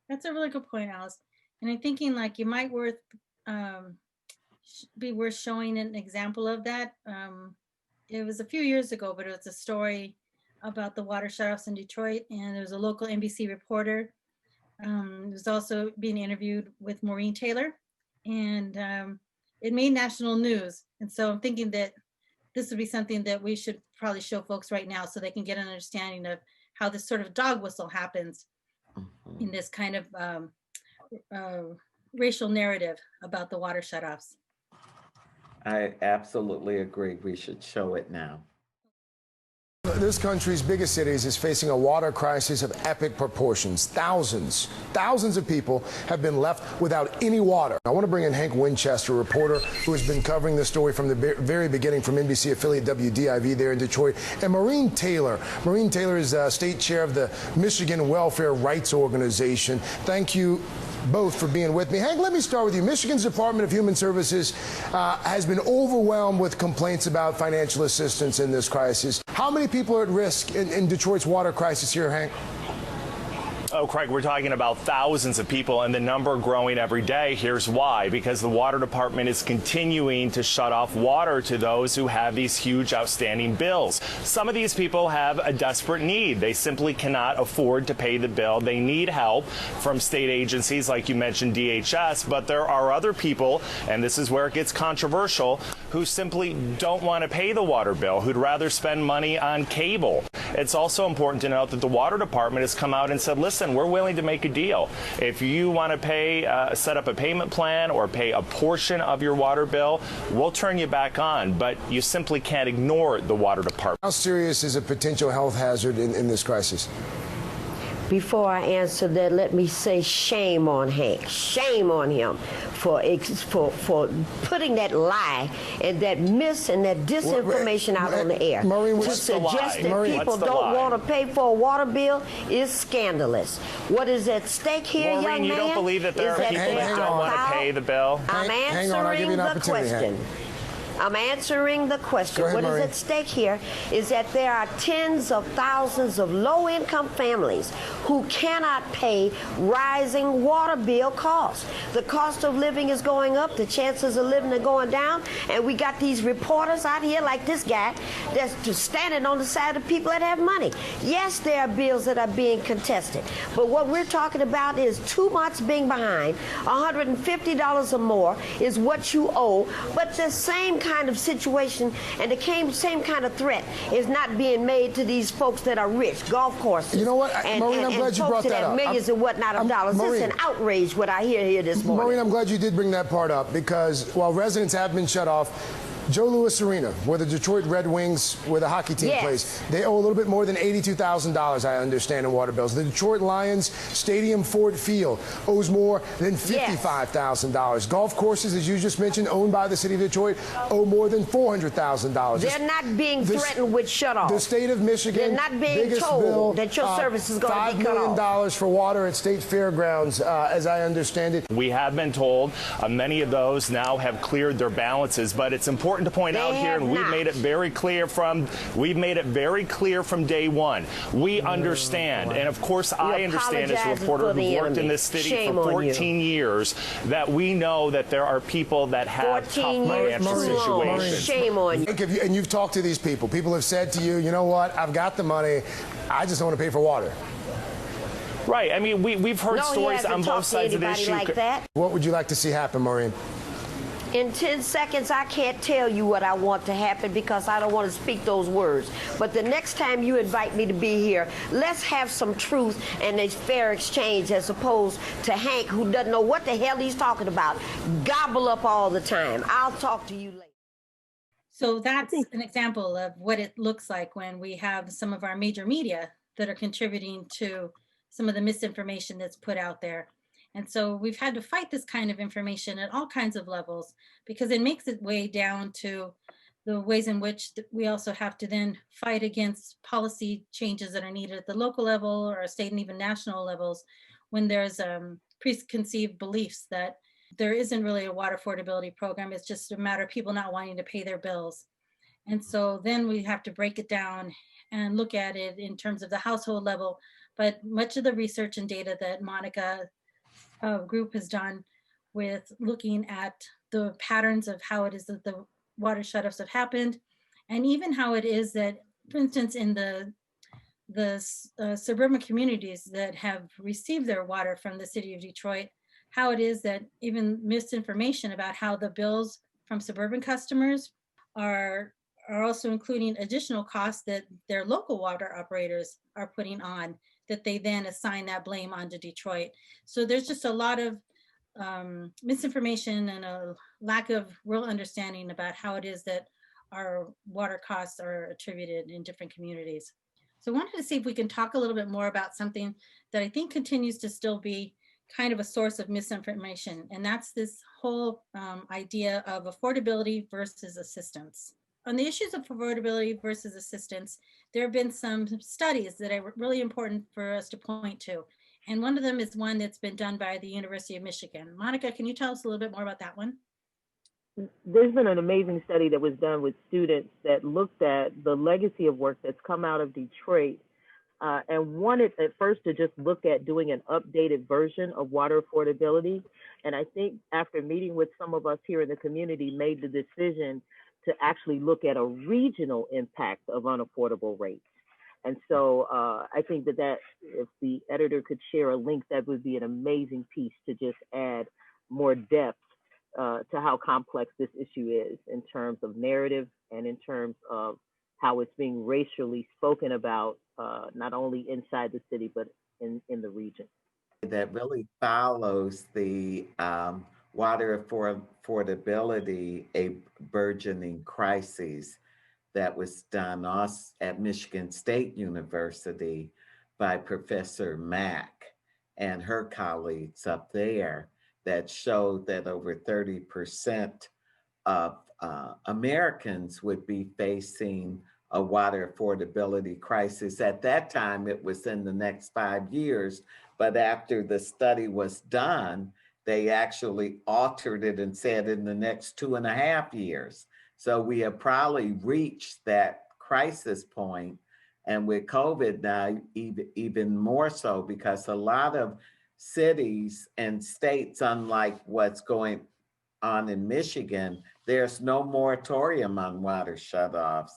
That's a really good point, Alice. And I'm thinking like you might be worth showing an example of that. It was a few years ago, but it was a story about the water shutoffs in Detroit, and there was a local NBC reporter. It was also being interviewed with Maureen Taylor, and it made national news. And so I'm thinking that this would be something that we should probably show folks right now so they can get an understanding of how this sort of dog whistle happens in this kind of racial narrative about the water shutoffs. I absolutely agree. We should show it now. This country's biggest cities is facing a water crisis of epic proportions. Thousands of people have been left without any water. I want to bring in Hank Winchester, a reporter who has been covering this story from the very beginning from NBC affiliate WDIV there in Detroit, and Maureen Taylor. Maureen Taylor is state chair of the Michigan Welfare Rights Organization. Thank you both for being with me. Hank, let me start with you. Michigan's Department of Human Services has been overwhelmed with complaints about financial assistance in this crisis. How many people are at risk in Detroit's water crisis here, Hank? Oh, Craig, we're talking about thousands of people, and the number growing every day. Here's why. Because the water department is continuing to shut off water to those who have these huge outstanding bills. Some of these people have a desperate need. They simply cannot afford to pay the bill. They need help from state agencies, like you mentioned, DHS. But there are other people, and this is where it gets controversial, who simply don't want to pay the water bill, who'd rather spend money on cable. It's also important to note that the water department has come out and said, listen, we're willing to make a deal. If you want to pay, set up a payment plan or pay a portion of your water bill, we'll turn you back on. But you simply can't ignore the water department. How serious is a potential health hazard in this crisis? Before I answer that, let me say shame on Hank. Shame on him for putting that lie and that myth and that disinformation out on the air. Maureen, to suggest that people don't want to pay for a water bill is scandalous. What is at stake here, Maureen, young man? you don't believe that there are people that don't want to pay the bill? I'm answering the question. I'm answering the question. Go ahead, what Maureen. is at stake here is that there are tens of thousands of low-income families who cannot pay rising water bill costs. The cost of living is going up, the chances of living are going down, and we got these reporters out here like this guy that's just standing on the side of people that have money. Yes, there are bills that are being contested, but what we're talking about is 2 months being behind, $150 or more is what you owe, but the same kind of situation and the same kind of threat is not being made to these folks that are rich, golf courses. You know what, Maureen, I'm glad you brought that up. Millions and whatnot of dollars. Maureen, This is an outrage what I hear here this morning. Maureen, I'm glad you did bring that part up, because while residents have been shut off, Joe Louis Arena, where the Detroit Red Wings, where the hockey team plays, they owe a little bit more than $82,000, I understand, in water bills. The Detroit Lions Stadium Ford Field owes more than $55,000. Golf courses, as you just mentioned, owned by the city of Detroit, owe more than $400,000. They're not being threatened with shut-off. The state of Michigan, they're not being biggest told bill, that your service is going to be cut $5 million off. for water at state fairgrounds, as I understand it. We have been told many of those now have cleared their balances, but it's important to point out here, and we've made it very clear from day one. We understand, and of course I understand as a reporter who worked in this city for 14 years, that we know that there are people that have tough financial situations. Shame on you. And you've talked to these people. People have said to you, you know what, I've got the money, I just don't want to pay for water. Right. I mean, we've heard stories on both sides of the issue. Like that. What would you like to see happen, Maureen? In 10 seconds, I can't tell you what I want to happen because I don't want to speak those words. But the next time you invite me to be here, let's have some truth and a fair exchange, as opposed to Hank, who doesn't know what the hell he's talking about. Gobble up all the time. I'll talk to you later. So that's an example of what it looks like when we have some of our major media that are contributing to some of the misinformation that's put out there. And so we've had to fight this kind of information at all kinds of levels, because it makes its way down to the ways in which we also have to then fight against policy changes that are needed at the local level or state and even national levels, when there's preconceived beliefs that there isn't really a water affordability program. It's just a matter of people not wanting to pay their bills. And so then we have to break it down and look at it in terms of the household level. But much of the research and data that Monica group has done with looking at the patterns of how it is that the water shutoffs have happened, and even how it is that, for instance, in the suburban communities that have received their water from the city of Detroit, how it is that even misinformation about how the bills from suburban customers are also including additional costs that their local water operators are putting on, that they then assign that blame onto Detroit. So there's just a lot of misinformation and a lack of real understanding about how it is that our water costs are attributed in different communities. So I wanted to see if we can talk a little bit more about something that I think continues to still be kind of a source of misinformation, and that's this whole idea of affordability versus assistance. On the issues of affordability versus assistance, there have been some studies that are really important for us to point to. And one of them is one that's been done by the University of Michigan. Monica, can you tell us a little bit more about that one? There's been an amazing study that was done with students that looked at the legacy of work that's come out of Detroit and wanted at first to just look at doing an updated version of water affordability. And I think after meeting with some of us here in the community, made the decision to actually look at a regional impact of unaffordable rates. And so I think that if the editor could share a link, that would be an amazing piece to just add more depth to how complex this issue is in terms of narrative and in terms of how it's being racially spoken about, not only inside the city, but in the region. That really follows the water affordability, a burgeoning crisis that was done at Michigan State University by Professor Mack and her colleagues up there, that showed that over 30% of Americans would be facing a water affordability crisis. At that time, it was in the next 5 years, but after the study was done, they actually altered it and said in the next 2.5 years. So we have probably reached that crisis point, and with COVID now, even more so, because a lot of cities and states, unlike what's going on in Michigan, there's no moratorium on water shutoffs.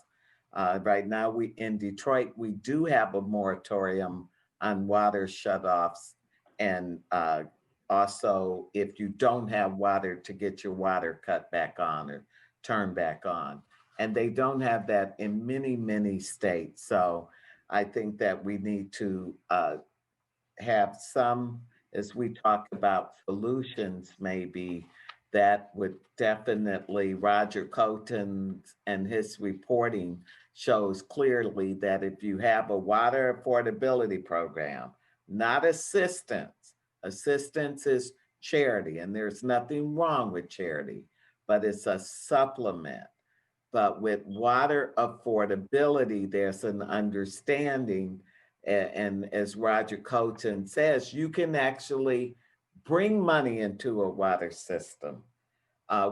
Right now, in Detroit, we do have a moratorium on water shutoffs, and also if you don't have water, to get your water cut back on or turn back on. And they don't have that in many, many states. So I think that we need to have some, as we talk about solutions, maybe that would definitely, Roger Coton and his reporting shows clearly that if you have a water affordability program, not assistance is charity, and there's nothing wrong with charity, but it's a supplement. But with water affordability, there's an understanding, and as Roger Coton says, you can actually bring money into a water system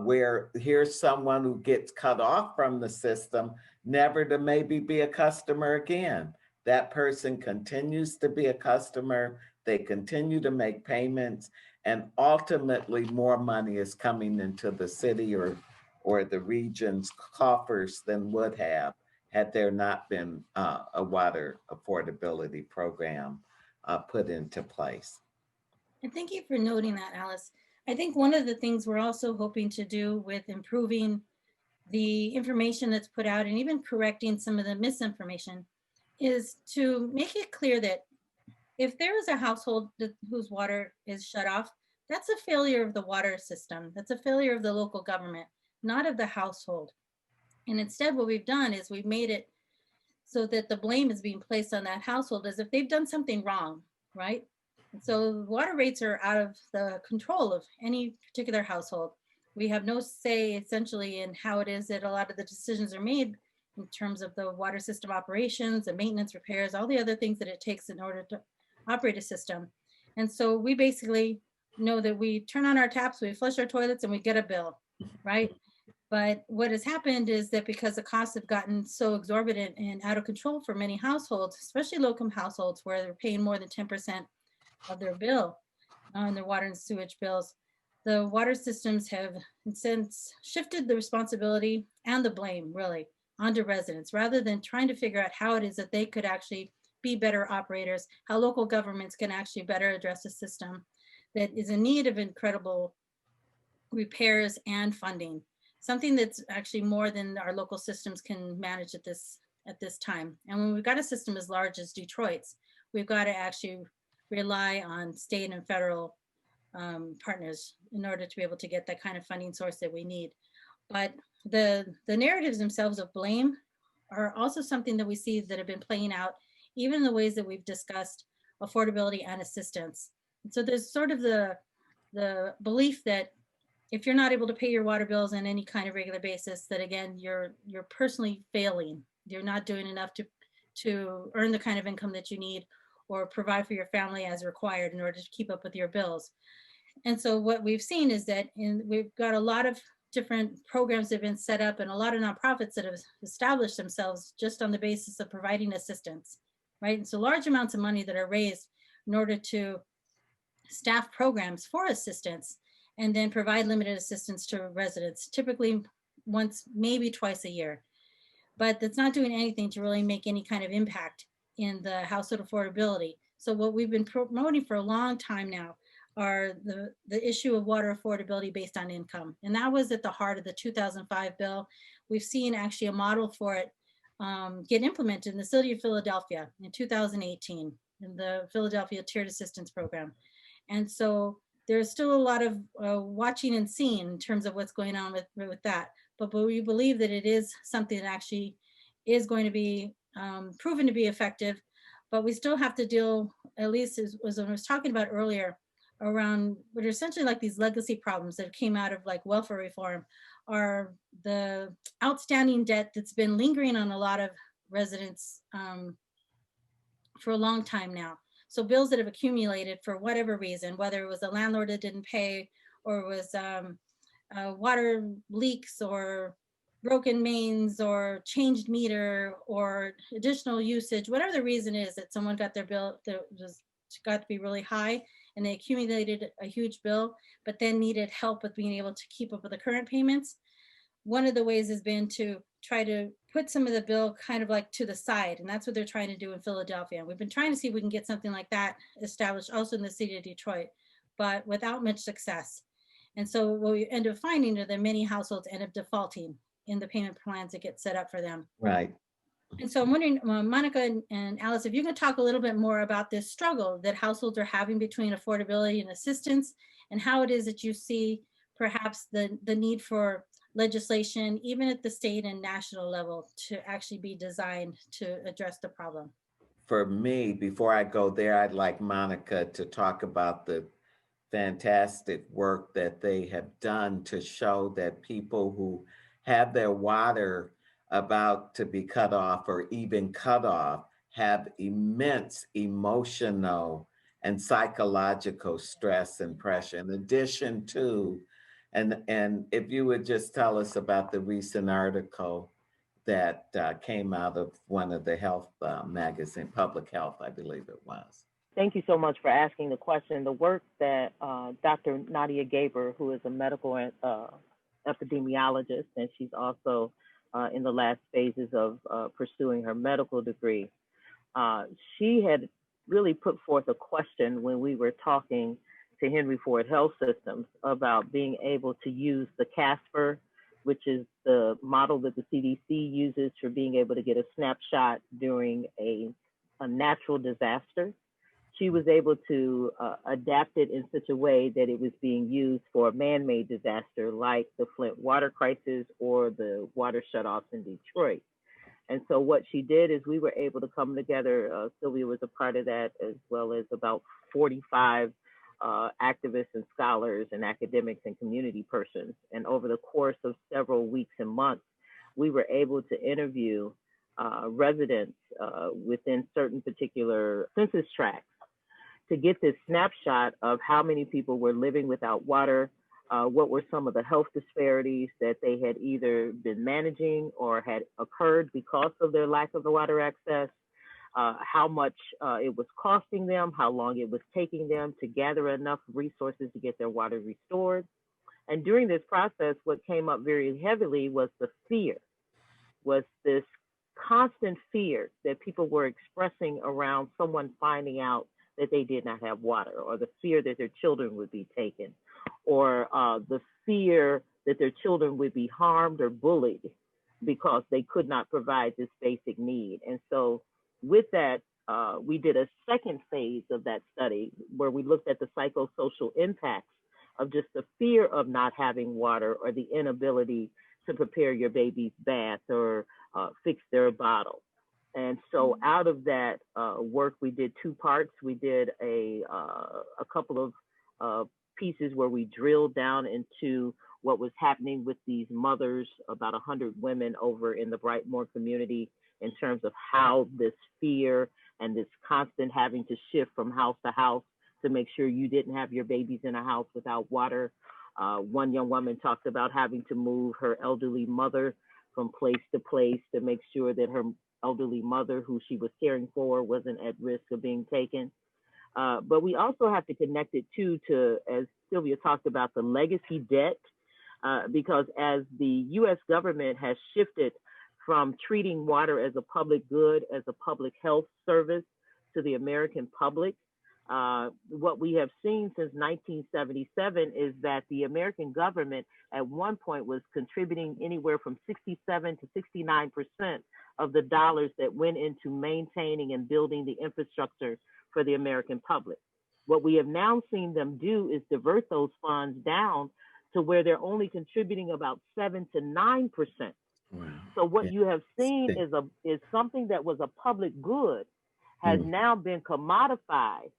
where here's someone who gets cut off from the system, never to maybe be a customer again. That person continues to be a customer, they continue to make payments, and ultimately more money is coming into the city or the region's coffers than would have had there not been a water affordability program put into place. And thank you for noting that, Alice. I think one of the things we're also hoping to do with improving the information that's put out and even correcting some of the misinformation is to make it clear that if there is a household whose water is shut off, that's a failure of the water system. That's a failure of the local government, not of the household. And instead, what we've done is we've made it so that the blame is being placed on that household as if they've done something wrong, right? And so water rates are out of the control of any particular household. We have no say essentially in how it is that a lot of the decisions are made in terms of the water system operations and maintenance, repairs, all the other things that it takes in order to operate a system. And so we basically know that we turn on our taps, we flush our toilets, and we get a bill, right? But what has happened is that because the costs have gotten so exorbitant and out of control for many households, especially low-income households where they're paying more than 10% of their bill on their water and sewage bills, the water systems have since shifted the responsibility and the blame really onto residents, rather than trying to figure out how it is that they could actually be better operators, how local governments can actually better address a system that is in need of incredible repairs and funding, something that's actually more than our local systems can manage at this time. And when we've got a system as large as Detroit's, we've got to actually rely on state and federal partners in order to be able to get that kind of funding source that we need. But the narratives themselves of blame are also something that we see that have been playing out even in the ways that we've discussed affordability and assistance. And so there's sort of the belief that if you're not able to pay your water bills on any kind of regular basis, that again, you're personally failing. You're not doing enough to earn the kind of income that you need or provide for your family as required in order to keep up with your bills. And so what we've seen is that we've got a lot of different programs that have been set up and a lot of nonprofits that have established themselves just on the basis of providing assistance, right? And so large amounts of money that are raised in order to staff programs for assistance and then provide limited assistance to residents, typically once, maybe twice a year. But that's not doing anything to really make any kind of impact in the household affordability. So what we've been promoting for a long time now are the issue of water affordability based on income. And that was at the heart of the 2005 bill. We've seen actually a model for it get implemented in the city of Philadelphia in 2018 in the Philadelphia Tiered Assistance Program. And so there's still a lot of watching and seeing in terms of what's going on with that. But we believe that it is something that actually is going to be proven to be effective. But we still have to deal, at least as I was talking about earlier, around what are essentially like these legacy problems that came out of like welfare reform, are the outstanding debt that's been lingering on a lot of residents for a long time now. So bills that have accumulated for whatever reason, whether it was a landlord that didn't pay, or it was water leaks or broken mains or changed meter or additional usage, whatever the reason is that someone got their bill that was got to be really high and they accumulated a huge bill, but then needed help with being able to keep up with the current payments. One of the ways has been to try to put some of the bill kind of like to the side. And that's what they're trying to do in Philadelphia. We've been trying to see if we can get something like that established also in the city of Detroit, but without much success. And so what we end up finding are that many households end up defaulting in the payment plans that get set up for them. Right. And so I'm wondering, Monica and Alice, if you can talk a little bit more about this struggle that households are having between affordability and assistance, and how it is that you see perhaps the need for legislation, even at the state and national level, to actually be designed to address the problem. For me, before I go there, I'd like Monica to talk about the fantastic work that they have done to show that people who have their water about to be cut off or even cut off have immense emotional and psychological stress and pressure, in addition to, and if you would just tell us about the recent article that came out of one of the health magazine, Public Health, I believe it was. Thank you so much for asking the question. The work that Dr. Nadia Gaber, who is a medical epidemiologist, and she's also in the last phases of pursuing her medical degree, she had really put forth a question when we were talking to Henry Ford Health Systems about being able to use the CASPER, which is the model that the CDC uses for being able to get a snapshot during a natural disaster. She was able to adapt it in such a way that it was being used for a man-made disaster like the Flint water crisis or the water shutoffs in Detroit. And so what she did is we were able to come together. Sylvia was a part of that, as well as about 45 activists and scholars and academics and community persons. And over the course of several weeks and months, we were able to interview residents within certain particular census tracts to get this snapshot of how many people were living without water, what were some of the health disparities that they had either been managing or had occurred because of their lack of the water access, how much it was costing them, how long it was taking them to gather enough resources to get their water restored. And during this process, what came up very heavily was the fear, was this constant fear that people were expressing around someone finding out that they did not have water, or the fear that their children would be taken, or the fear that their children would be harmed or bullied because they could not provide this basic need. And so with that, we did a second phase of that study where we looked at the psychosocial impacts of just the fear of not having water or the inability to prepare your baby's bath or fix their bottle. And so out of that work, we did two parts. We did a couple of pieces where we drilled down into what was happening with these mothers, about 100 women over in the Brightmoor community, in terms of how this fear and this constant having to shift from house to house to make sure you didn't have your babies in a house without water. One young woman talked about having to move her elderly mother from place to place to make sure that her elderly mother, who she was caring for, wasn't at risk of being taken. But we also have to connect it too to, as Sylvia talked about, the legacy debt, because as the US government has shifted from treating water as a public good, as a public health service to the American public, what we have seen since 1977 is that the American government at one point was contributing anywhere from 67 to 69% of the dollars that went into maintaining and building the infrastructure for the American public. What we have now seen them do is divert those funds down to where they're only contributing about 7 to 9%. Wow. So what Yeah. you have seen is something that was a public good has now been commodified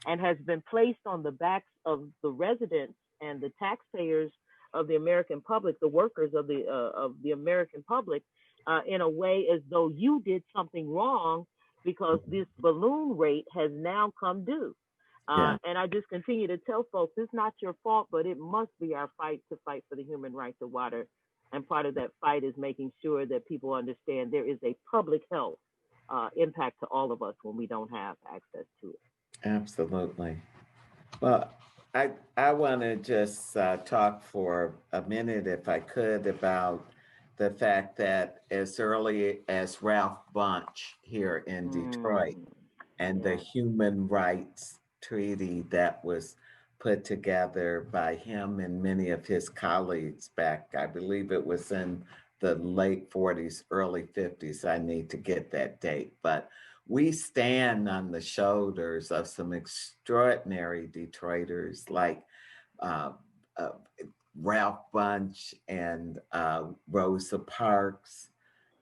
and has been placed on the backs of the residents and the taxpayers of the American public, the workers of the American public, in a way as though you did something wrong because this balloon rate has now come due. And I just continue to tell folks, it's not your fault, but it must be our fight to fight for the human right to water. And part of that fight is making sure that people understand there is a public health impact to all of us when we don't have access to it. Absolutely. Well, I want to just talk for a minute, if I could, about the fact that as early as Ralph Bunche here in Detroit and the human rights treaty that was put together by him and many of his colleagues back, I believe it was in the late 40s, early 50s. I need to get that date, but we stand on the shoulders of some extraordinary Detroiters like Ralph Bunche and Rosa Parks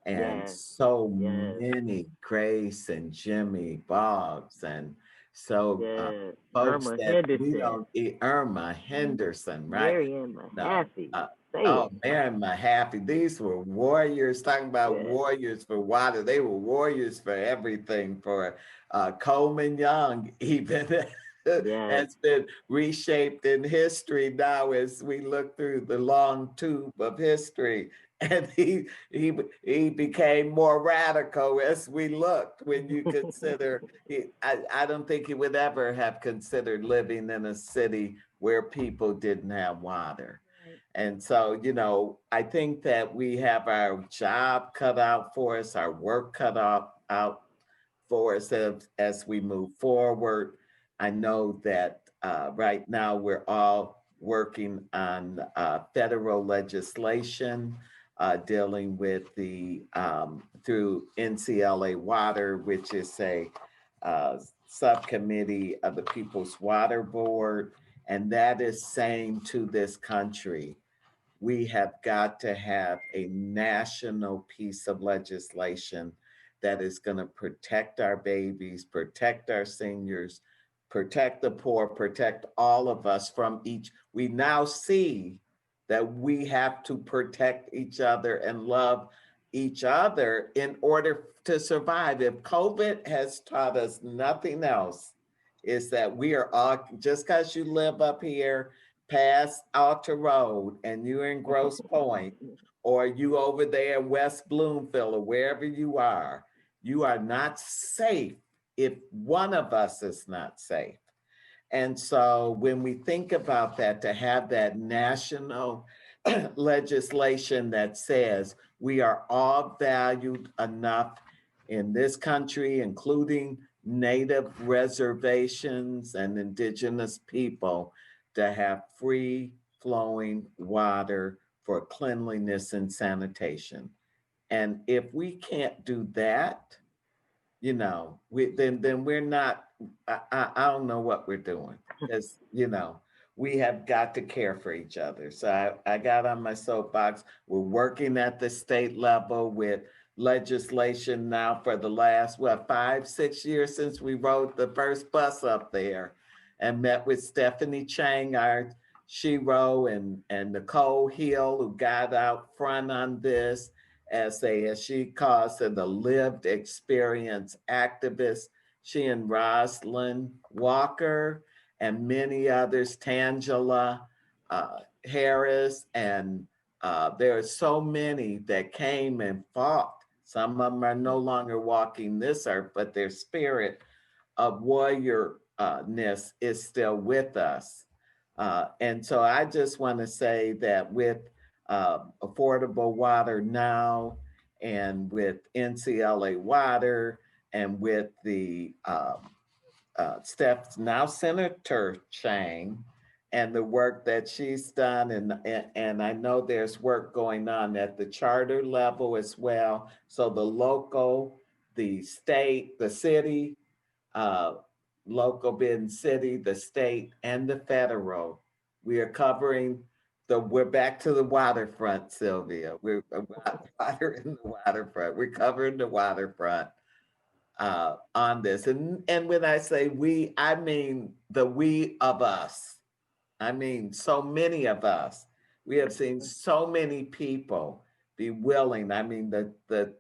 and so many, Grace and Jimmy Boggs, and so folks Irma that Henderson. we don't, Irma Henderson, right? Marion Mahaffey. Marion Mahaffey. These were warriors, talking about warriors for water. They were warriors for everything, for Coleman Young, even has been reshaped in history now as we look through the long tube of history. And he became more radical as we looked. When you consider, I don't think he would ever have considered living in a city where people didn't have water. And so, you know, I think that we have our job cut out for us, our work cut out for us as we move forward. I know that right now we're all working on federal legislation dealing with the through NCLA Water, which is a subcommittee of the People's Water Board. And that is saying to this country, we have got to have a national piece of legislation that is going to protect our babies, protect our seniors, protect the poor, protect all of us from each. We now see that we have to protect each other and love each other in order to survive. If COVID has taught us nothing else, is that we are all, just because you live up here past Alta Road and you're in Grosse Pointe, or you over there in West Bloomfield or wherever you are not safe if one of us is not safe. And so when we think about that, to have that national legislation that says we are all valued enough in this country, including Native reservations and indigenous people, to have free flowing water for cleanliness and sanitation. And if we can't do that, you know, then we're not, I don't know what we're doing. Because, you know, we have got to care for each other. So I got on my soapbox. We're working at the state level with legislation now for the last, what, 5, 6 years since we rode the first bus up there and met with Stephanie Chang, our Shiro, and Nicole Hill, who got out front on this as she calls it, a lived experience activist. She and Rosalind Walker and many others, Tangela Harris, and there are so many that came and fought. Some of them are no longer walking this earth, but their spirit of warriorness is still with us. And so I just want to say that with affordable water now, and with NCLA water, and with the now Senator Chang, and the work that she's done, and I know there's work going on at the charter level as well. So the local, the state, the city, local being city, the state, and the federal. We are covering we're back to the waterfront, Sylvia. We're water in the waterfront. We're covering the waterfront on this. And when I say we, I mean the we of us. I mean, so many of us. We have seen so many people be willing. I mean, the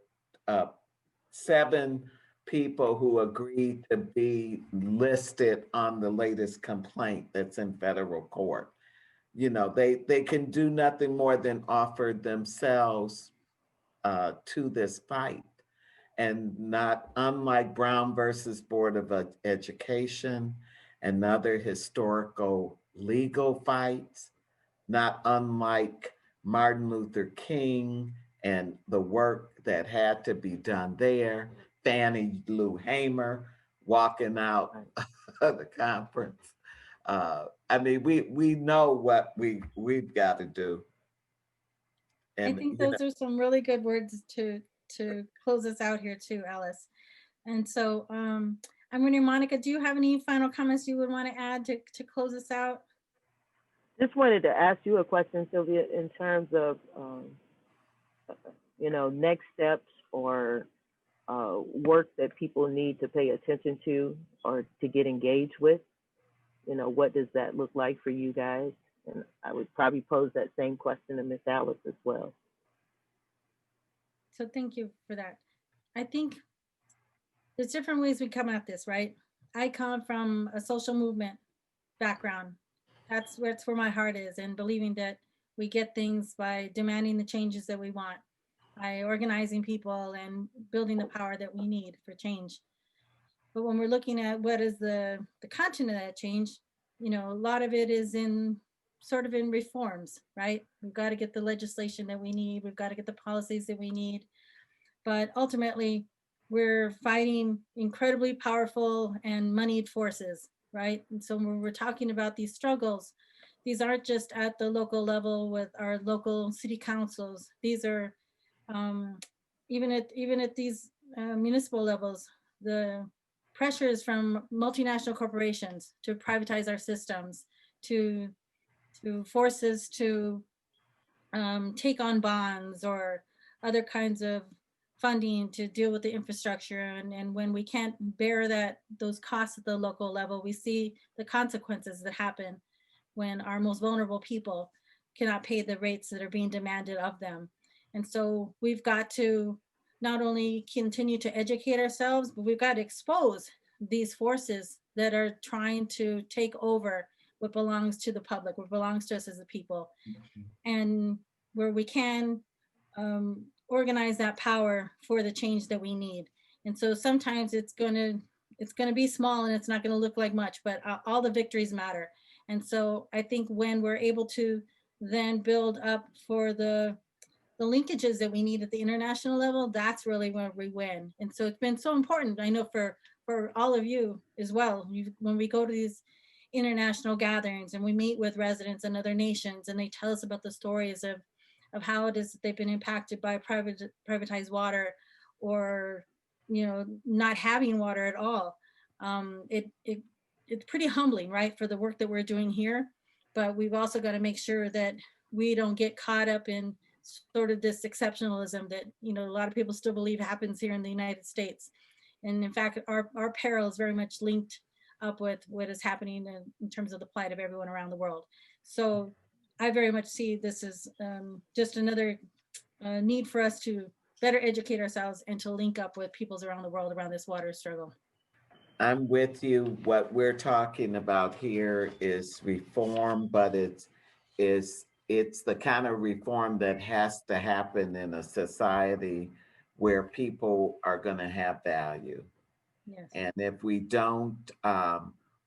7 people who agreed to be listed on the latest complaint that's in federal court. You know, they can do nothing more than offer themselves to this fight. And not unlike Brown versus Board of Education and other historical legal fights, not unlike Martin Luther King and the work that had to be done there, Fannie Lou Hamer walking out of the conference. I mean, we know what we've got to do. I think those are some really good words to close us out here too, Alice. And so I'm wondering, Monica, do you have any final comments you would want to add to close us out? Just wanted to ask you a question, Sylvia, in terms of, next steps or work that people need to pay attention to or to get engaged with. What does that look like for you guys? And I would probably pose that same question to Miss Alice as well. So thank you for that. I think there's different ways we come at this, right? I come from a social movement background. That's where my heart is, and believing that we get things by demanding the changes that we want, by organizing people and building the power that we need for change. But when we're looking at what is the content of that change, a lot of it is in reforms, right? We've got to get the legislation that we need. We've got to get the policies that we need. But ultimately, we're fighting incredibly powerful and moneyed forces, right? And so when we're talking about these struggles, these aren't just at the local level with our local city councils. These are even at these municipal levels, the pressures from multinational corporations to privatize our systems, to forces to take on bonds or other kinds of funding to deal with the infrastructure. And when we can't bear those costs at the local level, we see the consequences that happen when our most vulnerable people cannot pay the rates that are being demanded of them. And so we've got to not only continue to educate ourselves, but we've got to expose these forces that are trying to take over what belongs to the public, what belongs to us as a people. And where we can organize that power for the change that we need. And so sometimes it's going to be small and it's not going to look like much, but all the victories matter. And so I think when we're able to then build up for the linkages that we need at the international level, that's really where we win. And so it's been so important, I know, for all of you as well. When we go to these international gatherings and we meet with residents in other nations and they tell us about the stories of how it is that they've been impacted by privatized water, or not having water at all. It's pretty humbling, right, for the work that we're doing here. but we've also got to make sure that we don't get caught up in sort of this exceptionalism that, you know, a lot of people still believe happens here in the United States. And in fact, our peril is very much linked up with what is happening in terms of the plight of everyone around the world. So I very much see this as just another need for us to better educate ourselves and to link up with peoples around the world around this water struggle. I'm with you. What we're talking about here is reform, but it's the kind of reform that has to happen in a society where people are going to have value. Yes. And if we don't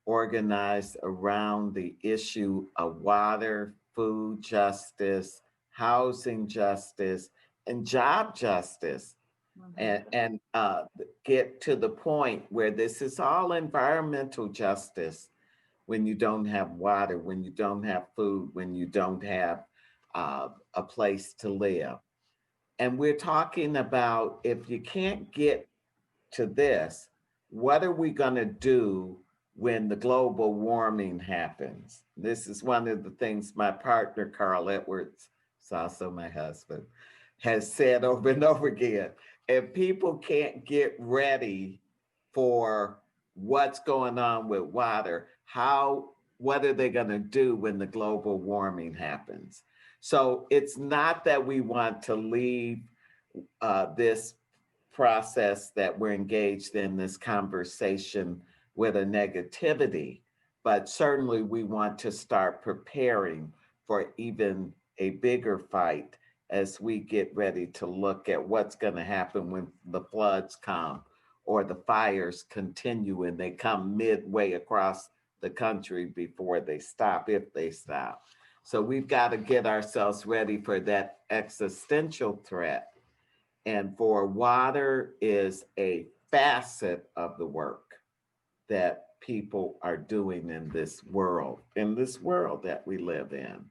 organize around the issue of water, food justice, housing justice, and job justice, and get to the point where this is all environmental justice, when you don't have water, when you don't have food, when you don't have a place to live. And we're talking about, if you can't get to this, what are we going to do when the global warming happens? This is one of the things my partner, Carl Edwards, is also my husband, has said over and over again. If people can't get ready for what's going on with water, what are they going to do when the global warming happens? So it's not that we want to leave this process that we're engaged in, this conversation, with a negativity, but certainly we want to start preparing for even a bigger fight as we get ready to look at what's going to happen when the floods come or the fires continue and they come midway across the country before they stop, if they stop. So we've got to get ourselves ready for that existential threat. And for water is a facet of the work that people are doing in this world that we live in.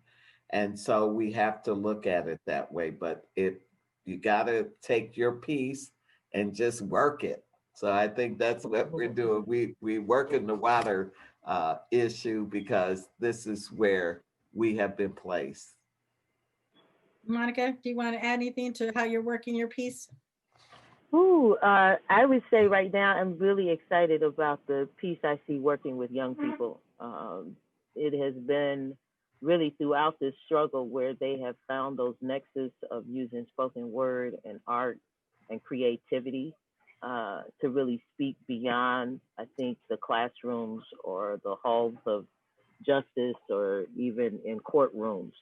And so we have to look at it that way, but you got to take your piece and just work it. So I think that's what we're doing. We work in the water issue because this is where we have been placed. Monica, do you want to add anything to how you're working your piece? I would say right now I'm really excited about the piece I see working with young people. It has been really throughout this struggle where they have found those nexus of using spoken word and art and creativity to really speak beyond, I think, the classrooms or the halls of justice or even in courtrooms.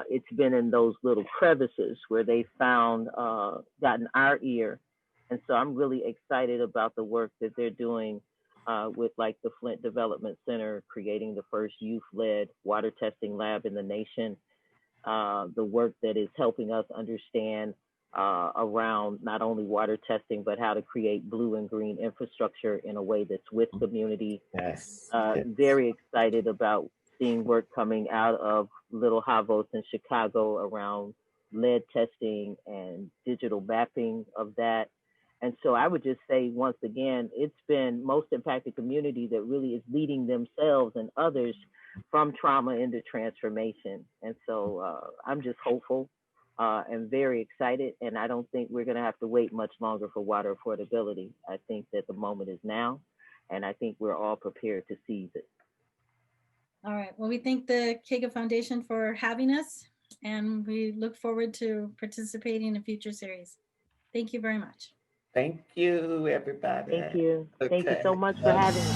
It's been in those little crevices where they found, gotten our ear. And so I'm really excited about the work that they're doing with like the Flint Development Center, creating the first youth-led water testing lab in the nation. The work that is helping us understand around not only water testing, but how to create blue and green infrastructure in a way that's with community. Yes. Very excited about seeing work coming out of Little Havos in Chicago around lead testing and digital mapping of that. And so I would just say, once again, it's been most impacted community that really is leading themselves and others from trauma into transformation. And so I'm just hopeful and very excited. And I don't think we're going to have to wait much longer for water affordability. I think that the moment is now, and I think we're all prepared to seize it. All right. Well, we thank the KEGA Foundation for having us, and we look forward to participating in future series. Thank you very much. Thank you, everybody. Thank you. Okay. Thank you so much for having me.